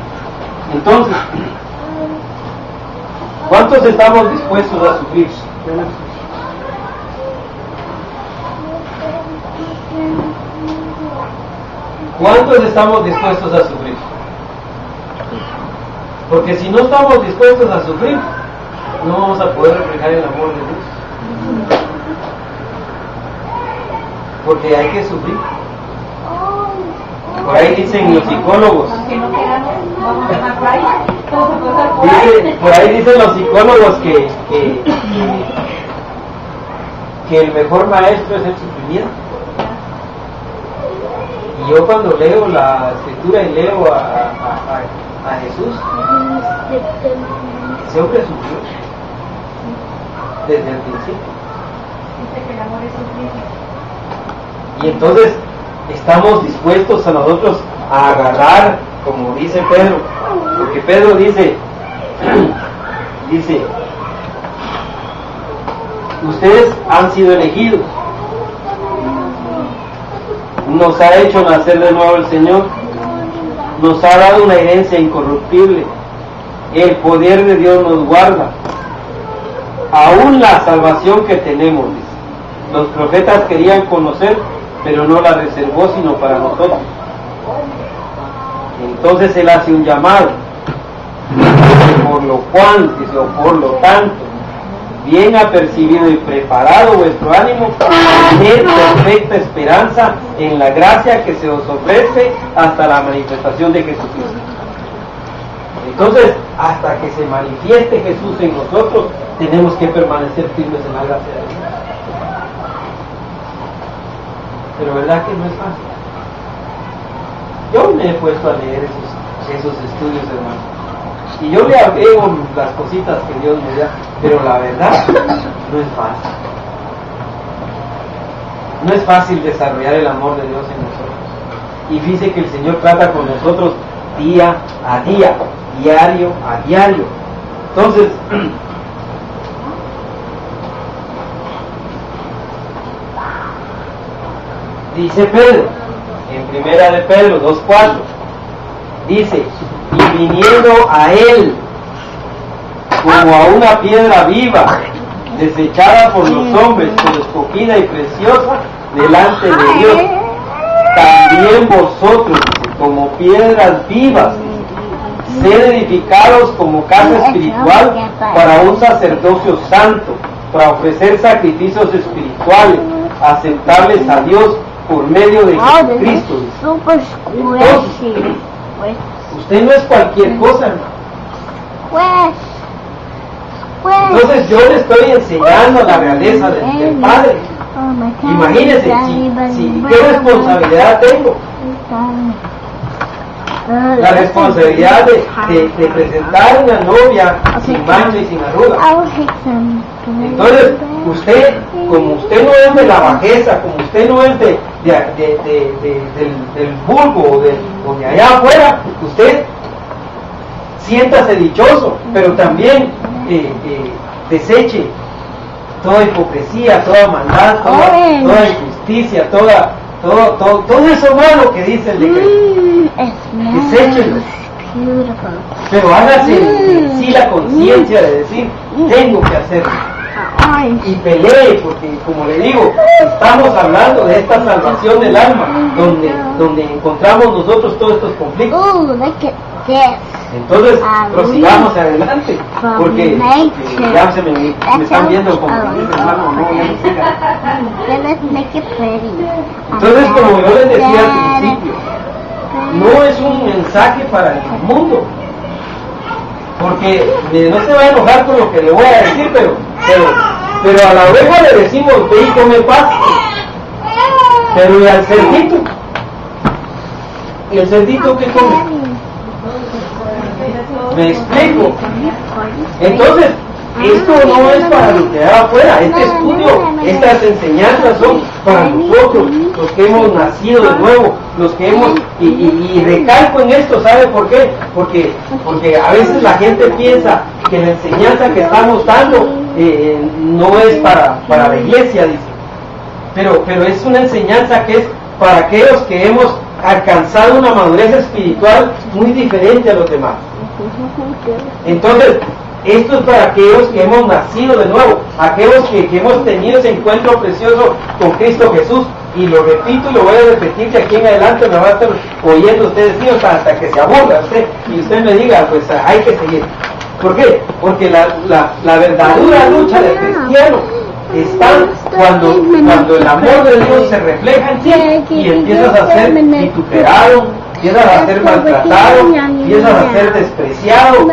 Entonces, ¿cuántos estamos dispuestos a sufrir? ¿Cuántos estamos dispuestos a sufrir? Porque si no estamos dispuestos a sufrir, no vamos a poder reflejar el amor de Dios. Porque hay que sufrir. Por ahí dicen los psicólogos. Por ahí dicen los psicólogos que el mejor maestro es el sufrimiento. Y yo cuando leo la escritura y leo a Jesús, ese hombre sufrió desde el principio. Dice que el amor es sufrir. Y entonces estamos dispuestos a nosotros a agarrar, como dice Pedro, porque Pedro dice, ustedes han sido elegidos, nos ha hecho nacer de nuevo el Señor, nos ha dado una herencia incorruptible, el poder de Dios nos guarda, aún la salvación que tenemos, dice. Los profetas querían conocer, pero no la reservó sino para nosotros. Entonces Él hace un llamado, por lo cual, dice, o por lo tanto, bien apercibido y preparado vuestro ánimo, tener perfecta esperanza en la gracia que se os ofrece hasta la manifestación de Jesucristo. Entonces, hasta que se manifieste Jesús en nosotros, tenemos que permanecer firmes en la gracia de Dios. Pero verdad que no es fácil. Yo me he puesto a leer esos estudios, hermano, y yo le agrego las cositas que Dios me da, pero la verdad no es fácil. No es fácil desarrollar el amor de Dios en nosotros. Y fíjese que el Señor trata con nosotros día a día, diario a diario. Entonces, Dice Pedro, en primera de Pedro 2:4, dice, y viniendo a él como a una piedra viva, desechada por los hombres, pero escogida y preciosa delante de Dios, también vosotros, como piedras vivas, sed edificados como casa espiritual para un sacerdocio santo, para ofrecer sacrificios espirituales aceptables a Dios por medio de Jesucristo. Entonces, usted no es cualquier cosa, hermano. Entonces yo le estoy enseñando la realeza del Padre. Imagínense, qué responsabilidad tengo. La responsabilidad de presentar una novia sin mancha y sin arruga. Entonces, como usted no es de la bajeza, como usted no es del vulgo o de allá afuera, usted siéntase dichoso, pero también deseche toda hipocresía, toda maldad, toda injusticia, todo eso malo que dice el decreto. Deséchenlo. Pero hágase en sí la conciencia de decir, tengo que hacerlo. Y pelee, porque como le digo, estamos hablando de esta salvación del alma, donde encontramos nosotros todos estos conflictos. Entonces, prosigamos adelante, porque ya me están viendo como hermano, no siga. Entonces, como yo les decía al principio, no es un mensaje para el mundo, porque no se va a enojar con lo que le voy a decir, pero a la oveja le decimos, ve y come pasto, pero ¿y al cerdito? ¿Y el cerdito qué come? ¿Me explico? Entonces, esto no es para los que hay afuera. Este estudio, estas enseñanzas son para nosotros, los que hemos nacido de nuevo, los que hemos, y recalco en esto, ¿sabe por qué? Porque a veces la gente piensa que la enseñanza que estamos dando no es para la iglesia, dice. Pero es una enseñanza que es para aquellos que hemos alcanzado una madurez espiritual muy diferente a los demás. Entonces, esto es para aquellos que hemos nacido de nuevo, aquellos que hemos tenido ese encuentro precioso con Cristo Jesús. Y lo repito y lo voy a repetir, que aquí en adelante me va a estar oyendo usted decir hasta que se aburra usted y usted me diga, pues hay que seguir. ¿Por qué? Porque la verdadera lucha del cristiano está cuando el amor de Dios se refleja en ti y empiezas a ser vituperado, empiezas a ser maltratado, empiezas a ser despreciado,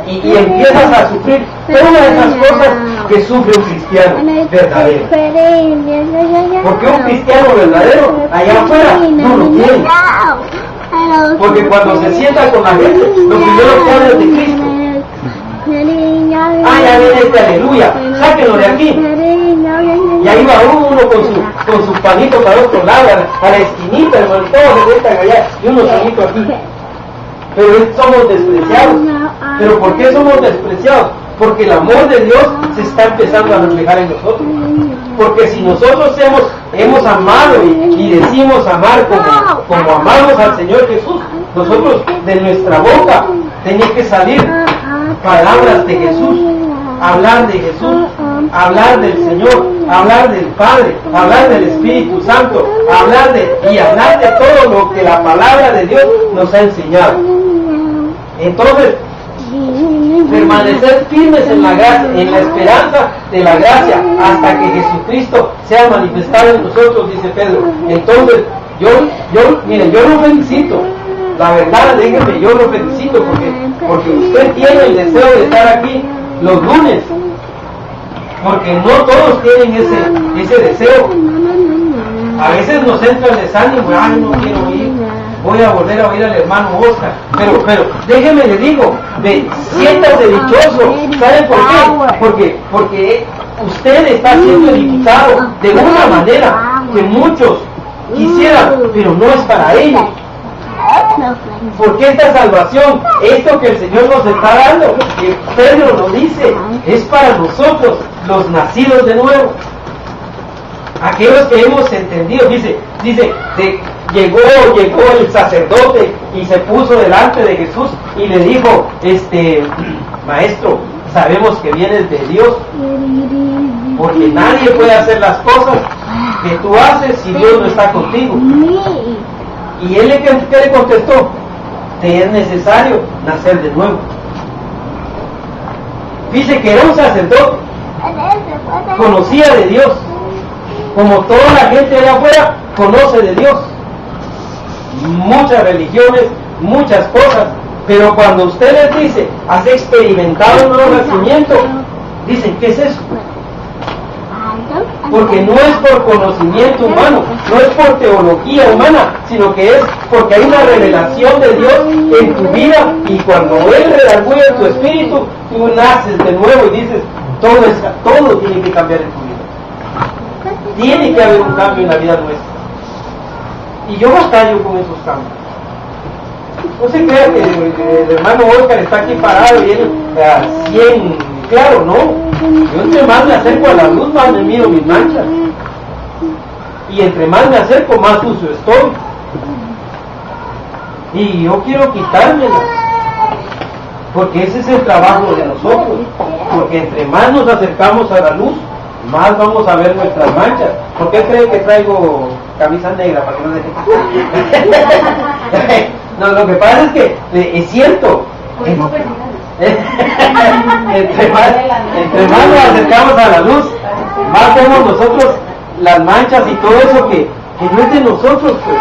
y empiezas a sufrir todas esas cosas que sufre un cristiano verdadero. Porque un cristiano verdadero allá afuera no lo tiene. Porque cuando se sienta con la gente, lo primero que habla es de Cristo. Ya viene este aleluya, sáquenlo de aquí. Y ahí va uno con su panito para otro lado, a la esquinita, hermano, todos se están allá, y uno solito aquí. Pero somos despreciados. ¿Pero por qué somos despreciados? Porque el amor de Dios se está empezando a reflejar en nosotros. Porque si nosotros hemos amado y decimos amar como amamos al Señor Jesús, nosotros de nuestra boca tiene que salir palabras de Jesús, hablar de Jesús, hablar del Señor, hablar del Padre, hablar del Espíritu Santo, hablar de todo lo que la palabra de Dios nos ha enseñado. Entonces, permanecer firmes en la gracia, en la esperanza de la gracia, hasta que Jesucristo sea manifestado en nosotros, dice Pedro. Entonces, yo lo felicito. La verdad, déjenme, yo lo felicito porque usted tiene el deseo de estar aquí los lunes, porque no todos tienen ese deseo. A veces nos entra el desánimo, ay, no quiero ir, voy a volver a oír al hermano Oscar, pero déjeme le digo, siéntase dichoso. ¿Saben por qué? Porque usted está siendo edificado de una manera que muchos quisieran, pero no es para ellos. Porque esta salvación, esto que el Señor nos está dando, que Pedro nos dice, es para nosotros, los nacidos de nuevo. Aquellos que hemos entendido, llegó el sacerdote y se puso delante de Jesús y le dijo, maestro, sabemos que vienes de Dios, porque nadie puede hacer las cosas que tú haces si Dios no está contigo. Y él ¿qué le contestó? Te es necesario nacer de nuevo. Dice que era un sacerdote, conocía de Dios, como toda la gente allá afuera conoce de Dios, muchas religiones, muchas cosas, pero cuando usted les dice, has experimentado un nuevo nacimiento, dicen, ¿qué es eso? Porque no es por conocimiento humano, no es por teología humana, sino que es porque hay una revelación de Dios en tu vida, y cuando Él redarguye en tu espíritu, tú naces de nuevo y dices, todo tiene que cambiar en tu vida. Tiene que haber un cambio en la vida nuestra. Y yo batallo con esos cambios. No se crea que el hermano Oscar está aquí parado y él a 100, claro, no. Yo entre más me acerco a la luz, más me miro mis manchas. Y entre más me acerco, más sucio estoy. Y yo quiero quitármela. Porque ese es el trabajo de nosotros. Porque entre más nos acercamos a la luz, más vamos a ver nuestras manchas. ¿Por qué creen que traigo camisa negra? Para que no deje. No, lo que pasa es que es cierto. Entre más nos acercamos a la luz, más vemos nosotros las manchas y todo eso que no es de nosotros, pues,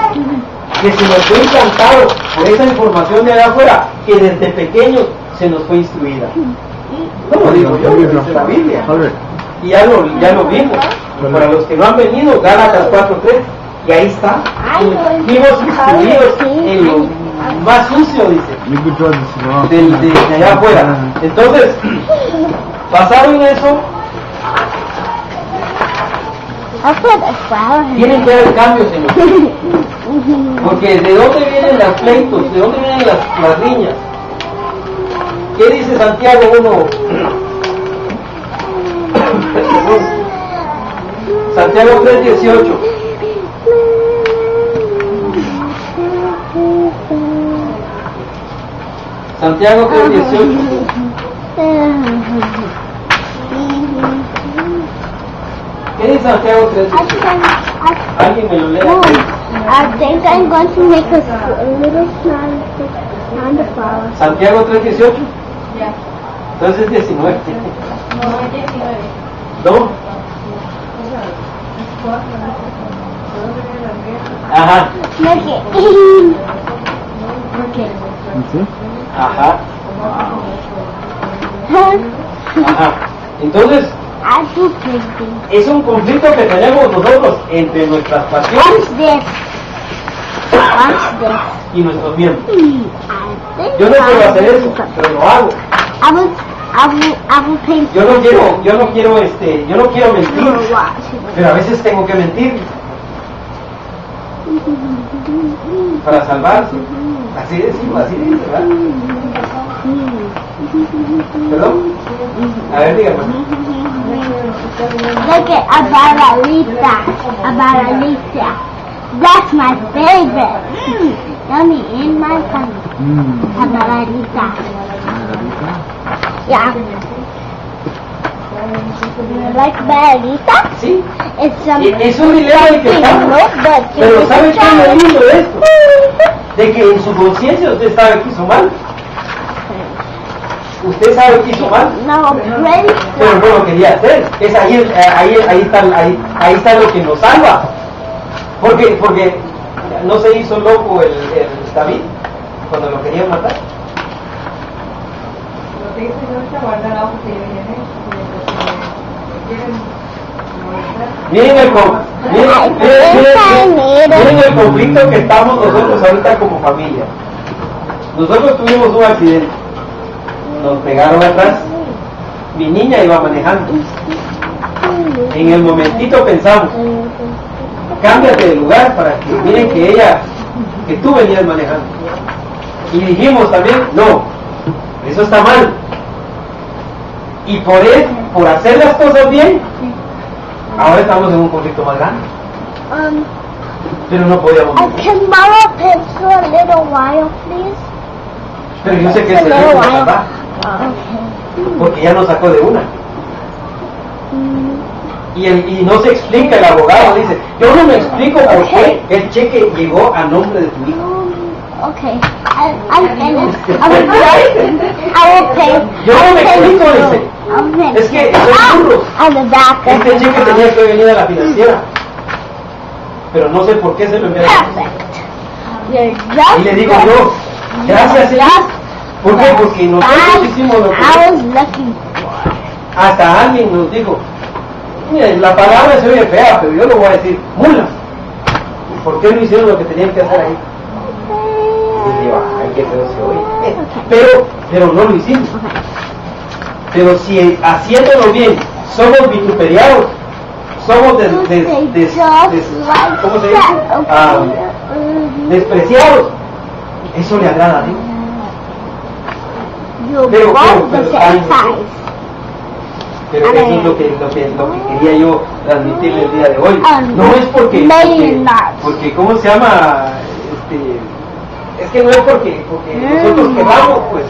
que se nos fue implantado por esa información de allá afuera, que desde pequeños se nos fue instruida. ¿Cómo digo yo? Dice la Biblia. Y ya lo vimos. Para los que no han venido, Gálatas 4:3, y ahí está. Fuimos instruidos en lo más sucio, dice, de allá afuera. Entonces, basado en eso, tienen que haber cambios en nosotros. Porque ¿de dónde vienen los pleitos? ¿De dónde vienen las riñas? ¿Qué dice Santiago 1? Santiago 3:18. Santiago 3:18. ¿Qué dice Santiago 3:18? ¿Alguien me lo lee? I think I'm going to make a little sound of flower. Santiago 3:18. Ya. Entonces 19. No, es 19. ¿No? Ajá. Ajá. Ajá. Entonces, es un conflicto que tenemos nosotros entre nuestras pasiones y nuestros miembros. Yo no quiero hacer eso, pero lo hago. Yo no quiero mentir, pero a veces tengo que mentir para salvarse. Así decimos, así dice, ¿verdad? ¿Perdón? A ver, dígame. Look at Abaralita. That's my favorite. Yummy in my tummy. Abaralita. Yeah. Like Abaralita? Sí. It's un dilema en que estamos. Pero ¿sabe qué es lo lindo de esto? De que en su conciencia usted sabe que hizo mal. Usted sabe que hizo mal. No, pero no lo quería hacer. Es ahí está lo que nos salva. Porque no se hizo loco el David cuando lo querían matar. Lo que dice no es guardar algo que Miren el conflicto que estamos nosotros ahorita como familia. Nosotros tuvimos un accidente. Nos pegaron atrás. Mi niña iba manejando. En el momentito pensamos, cámbiate de lugar para que miren que tú venías manejando. Y dijimos también, no, eso está mal. Y por hacer las cosas bien, Ahora estamos en un conflicto más grande, pero no podíamos. Can borrow a pencil a little while, please? Pero yo sé que ese es verdad, Okay. porque ya nos sacó de una. Y no se explica, el abogado dice, yo no me explico por qué el cheque llegó a nombre de tu hijo. Okay, I'm finished. I will pay. Yo no me explico, dice. I'm finished. Es que son burros. On the back of Este cheque tenía que venir a la financiera, pero no sé por qué se lo enviaron. Perfect. You're just Y le digo yo, gracias señor. ¿Por qué? Porque nosotros hicimos lo que I was looking for. hasta alguien nos dijo, mira, la palabra se oye fea, pero yo lo voy a decir, mulas. ¿Por qué no hicieron lo que tenían que hacer ahí? Y digo, ay, qué feo se oye. Pero no lo hicimos. Pero si haciéndolo bien somos vituperiados, somos ¿cómo se dice? Despreciados, eso le agrada a Dios. Pero eso es lo que quería yo transmitirle el día de hoy. No es porque ¿cómo se llama? Es que no es porque nosotros queramos, pues.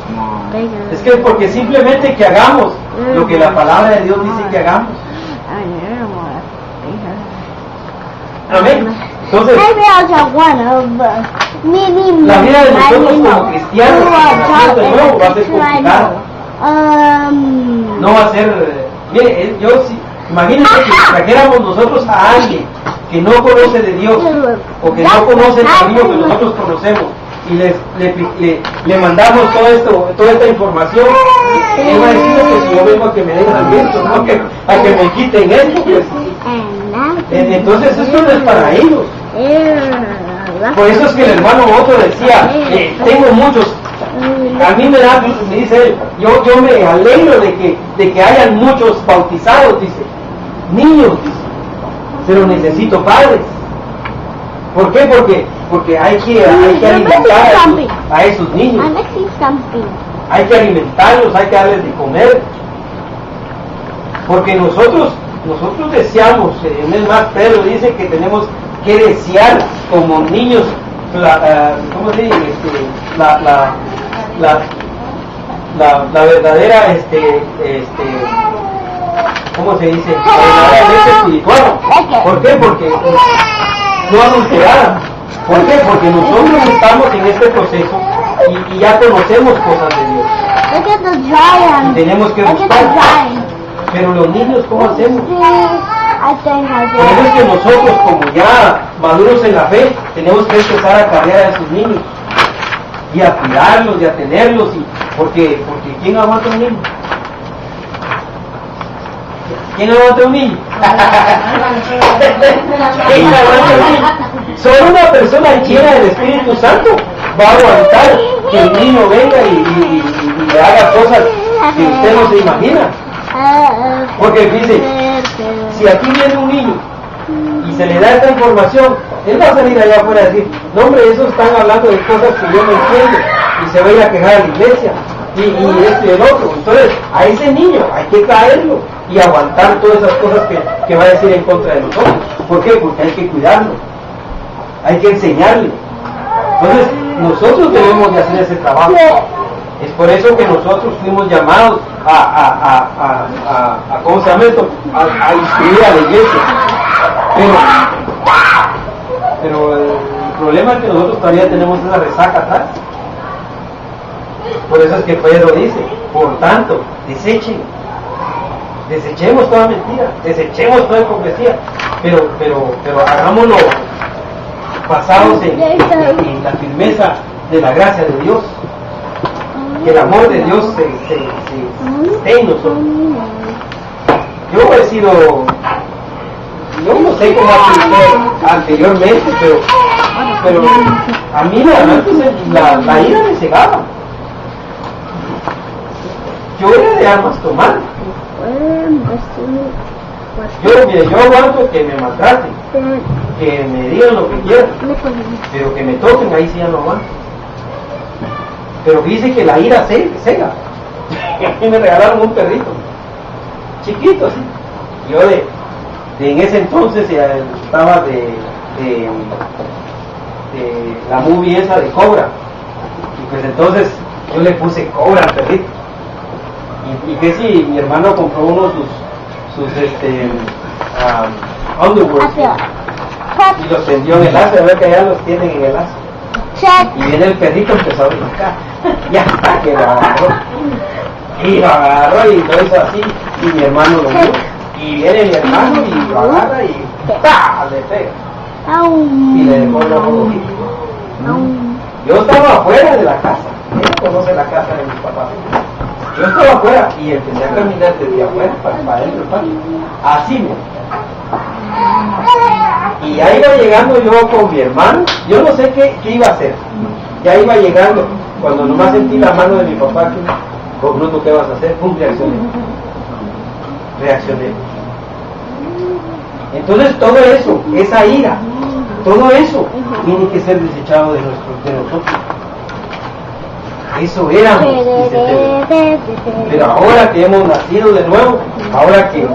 Es que es porque simplemente que hagamos lo que la palabra de Dios dice que hagamos. Amén. Entonces, la vida de nosotros como cristianos, de nuevo, va a ser complicada. No va a ser, mire, yo si, imagínense que trajéramos nosotros a alguien que no conoce de Dios o que no conoce el camino que nosotros conocemos y le mandamos toda esta información. Él va a decir que si yo vengo a que me den aliento, no a que me quiten esto, pues. Entonces eso no es para ellos. Por eso es que el hermano Otto decía, tengo muchos. A mí me dice él, yo me alegro de que hayan muchos bautizados, dice, niños, dice, pero necesito padres. ¿Por qué? Porque hay que alimentar a esos niños. Hay que alimentarlos, hay que darles de comer. Porque nosotros deseamos, es más, Pedro dice que tenemos que desear como niños, ¿cómo se dice? La verdadera, ¿cómo se dice? La verdadera espiritual. ¿Por qué? Porque no adulterada. ¿Por qué? Porque nosotros estamos en este proceso y ya conocemos cosas de Dios. Y tenemos que buscar. Pero los niños, ¿cómo hacemos? Por eso es que nosotros, como ya maduros en la fe, tenemos que empezar a cargar a esos niños y a cuidarlos y a tenerlos, porque ¿quién aguanta un niño? ¿Quién aguanta un niño? ¿Quién aguanta un niño? Solo una persona llena del Espíritu Santo va a aguantar que el niño venga y le haga cosas que usted no se imagina. Porque dice, si aquí viene un niño y se le da esta información, él va a salir allá afuera y decir, no hombre, esos están hablando de cosas que yo no entiendo, y se va a ir a quejar a la iglesia, y esto y el otro. Entonces, a ese niño hay que traerlo y aguantar todas esas cosas que va a decir en contra de nosotros. ¿Por qué? Porque hay que cuidarlo, hay que enseñarle. Entonces, nosotros debemos de hacer ese trabajo. Es por eso que nosotros fuimos llamados a ¿cómo se llama esto? A instruir a la iglesia. Pero el problema es que nosotros todavía tenemos esa resaca atrás. Por eso es que Pedro dice, por tanto, desechemos toda mentira, desechemos toda hipocresía, pero hagámoslo basados en la firmeza de la gracia de Dios. Que el amor de Dios se esté en nosotros. Yo he sido, yo no sé cómo ha sido anteriormente, pero a mí la ira me cegaba. Yo era de armas tomar. Yo aguanto que me maltraten, que me digan lo que quieran, pero que me toquen, ahí sí ya no aguanto. Pero dice que la ira cega. Y me regalaron un perrito, chiquito así. Yo En ese entonces estaba de la movie esa de Cobra, y pues entonces yo le puse Cobra al perrito, y que si mi hermano compró uno sus underwear y los tendió en el lazo, a ver que allá los tienen en el lazo, y viene el perrito, empezó a brincar, ya hasta que lo agarró y lo hizo así, y mi hermano lo vio, y viene mi hermano y lo agarra y ¡pah! Le pega y le dejó los ojos. Yo estaba afuera de la casa, él conoce la casa de mis papás. Yo estaba afuera y empecé a caminar desde afuera para adentro del patio, así me. Y ya iba llegando yo con mi hermano, yo no sé qué iba a hacer, ya iba llegando, cuando nomás sentí la mano de mi papá, que, oh Bruto, ¿qué vas a hacer? ¡Pum! Reaccioné. Entonces todo eso, esa ira, todo eso tiene que ser desechado de nosotros. Eso éramos, pero ahora que hemos nacido de nuevo, ahora que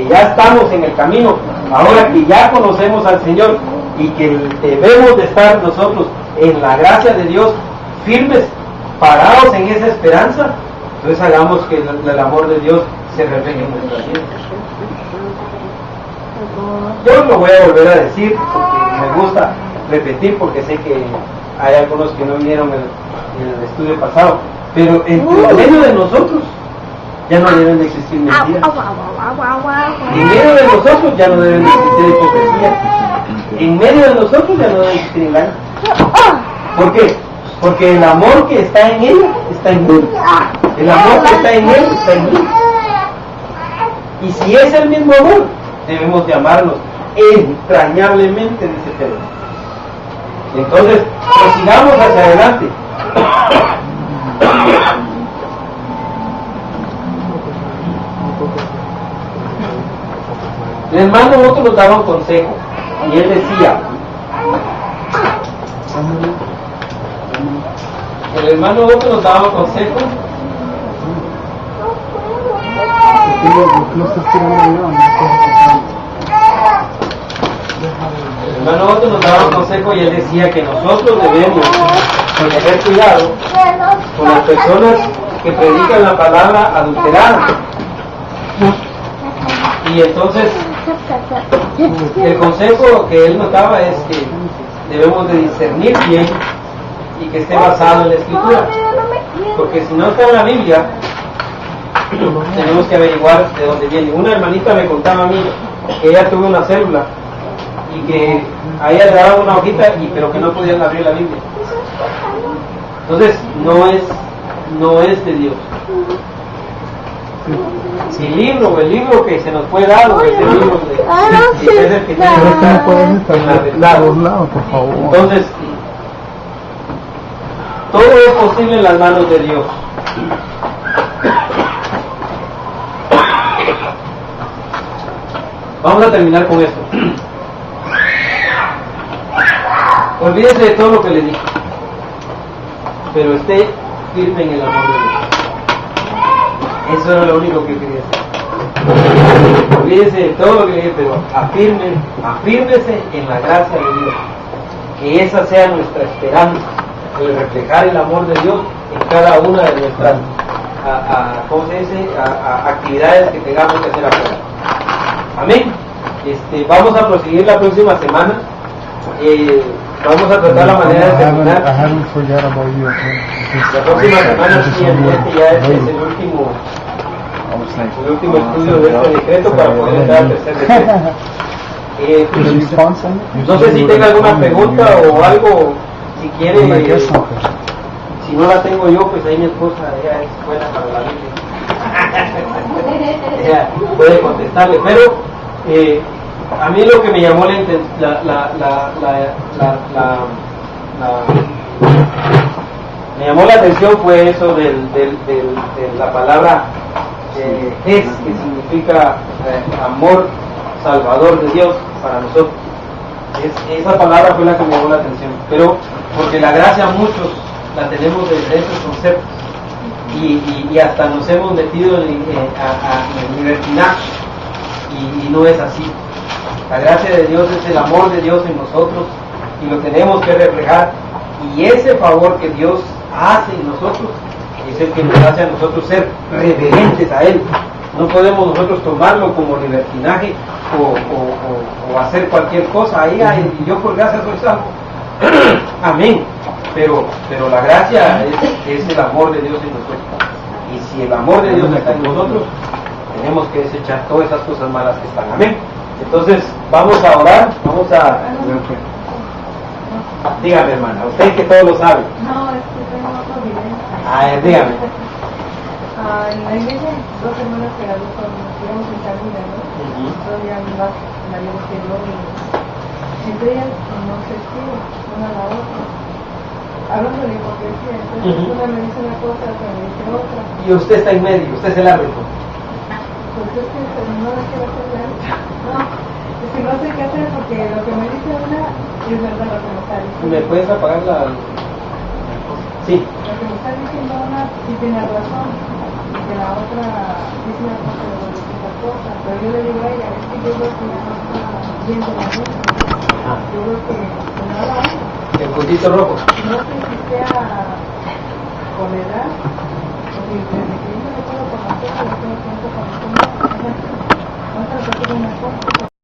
ya estamos en el camino, ahora que ya conocemos al Señor y que debemos de estar nosotros en la gracia de Dios, firmes, parados en esa esperanza, entonces hagamos que el amor de Dios se refleje en nuestras vidas. Yo lo voy a volver a decir porque me gusta repetir, porque sé que hay algunos que no vinieron en el estudio pasado, pero en medio de nosotros ya no deben de existir mentiras, en medio de nosotros ya no deben de existir hipocresía, en medio de nosotros ya no deben existir engaños. ¿Por qué? Porque el amor que está en ella está en él, el amor que está en él está en mí, y si es el mismo amor, debemos de amarnos entrañablemente en ese tema. Entonces, prosigamos hacia adelante. El hermano Otto nos daba un consejo y él decía, el hermano Otto nos daba un consejo. El hermano Otto nos daba un consejo y él decía que nosotros debemos tener cuidado con las personas que predican la palabra adulterada. Y entonces el consejo que él nos daba es que debemos de discernir bien y que esté basado en la Escritura, porque si no está en la Biblia tenemos que averiguar de dónde viene. Una hermanita me contaba a mí que ella tuvo una célula y que a ella le daban una hojita pero que no podían abrir la Biblia. Entonces no es de Dios. Si el libro que se nos fue dado es el libro de es el que tiene en la verdad. Por favor. Entonces todo es posible en las manos de Dios. Vamos a terminar con esto. Olvídese de todo lo que le dije, pero esté firme en el amor de Dios. Eso era lo único que quería hacer. Olvídese de todo lo que le dije, pero afírmese en la gracia de Dios. Que esa sea nuestra esperanza, el reflejar el amor de Dios en cada una de nuestras actividades que tengamos que hacer afuera. Amén. Vamos a proseguir la próxima semana. Vamos a tratar la manera de terminar. La próxima semana sí, ya es el último estudio de este decreto para poder entrar al tercer decreto. No sé si tenga alguna pregunta o algo, si quiere. Si no la tengo yo, pues ahí mi esposa, ella es buena para la Biblia. Ella puede contestarle, pero a mí lo que me llamó me llamó la atención fue eso de la palabra es, que significa amor salvador de Dios para nosotros. Esa palabra fue la que me llamó la atención, pero porque la gracia muchos la tenemos desde esos conceptos y hasta nos hemos metido en libertinaje y no es así. La gracia de Dios es el amor de Dios en nosotros y lo tenemos que reflejar. Y ese favor que Dios hace en nosotros es el que nos hace a nosotros ser reverentes a Él. No podemos nosotros tomarlo como libertinaje o hacer cualquier cosa. Ahí y yo por gracia soy salvo. Amén. Pero la gracia es el amor de Dios en nosotros. Y si el amor de Dios está en nosotros, tenemos que desechar todas esas cosas malas que están. Amén. Entonces, vamos a orar. Dígame, hermana, usted que todo lo sabe. No, es que tengo otro video. Dígame. En la iglesia, dos hermanas que las dos son, digamos, en Camila, ¿no? Todavía más la vida que yo, y entre ellas no se escriben una a la otra. Hablando de hipocresía, entonces una me dice una cosa, otra me dice otra. Y usted está en medio, usted es el árbitro. Pues es que no sé qué hacer, no, es que no sé qué hacer porque lo que me dice una es verdad lo que me está diciendo. ¿Me puedes apagar la...? Sí. Lo que me está diciendo una sí tiene razón, y que la otra dice una cosa y luego dice otra cosa, pero yo le digo a ella, es que yo creo que ya no está viendo la luz. Yo creo que nada, El puntito rojo. no sé si sea con edad o si desde que yo me recuerdo con la cosa, yo creo que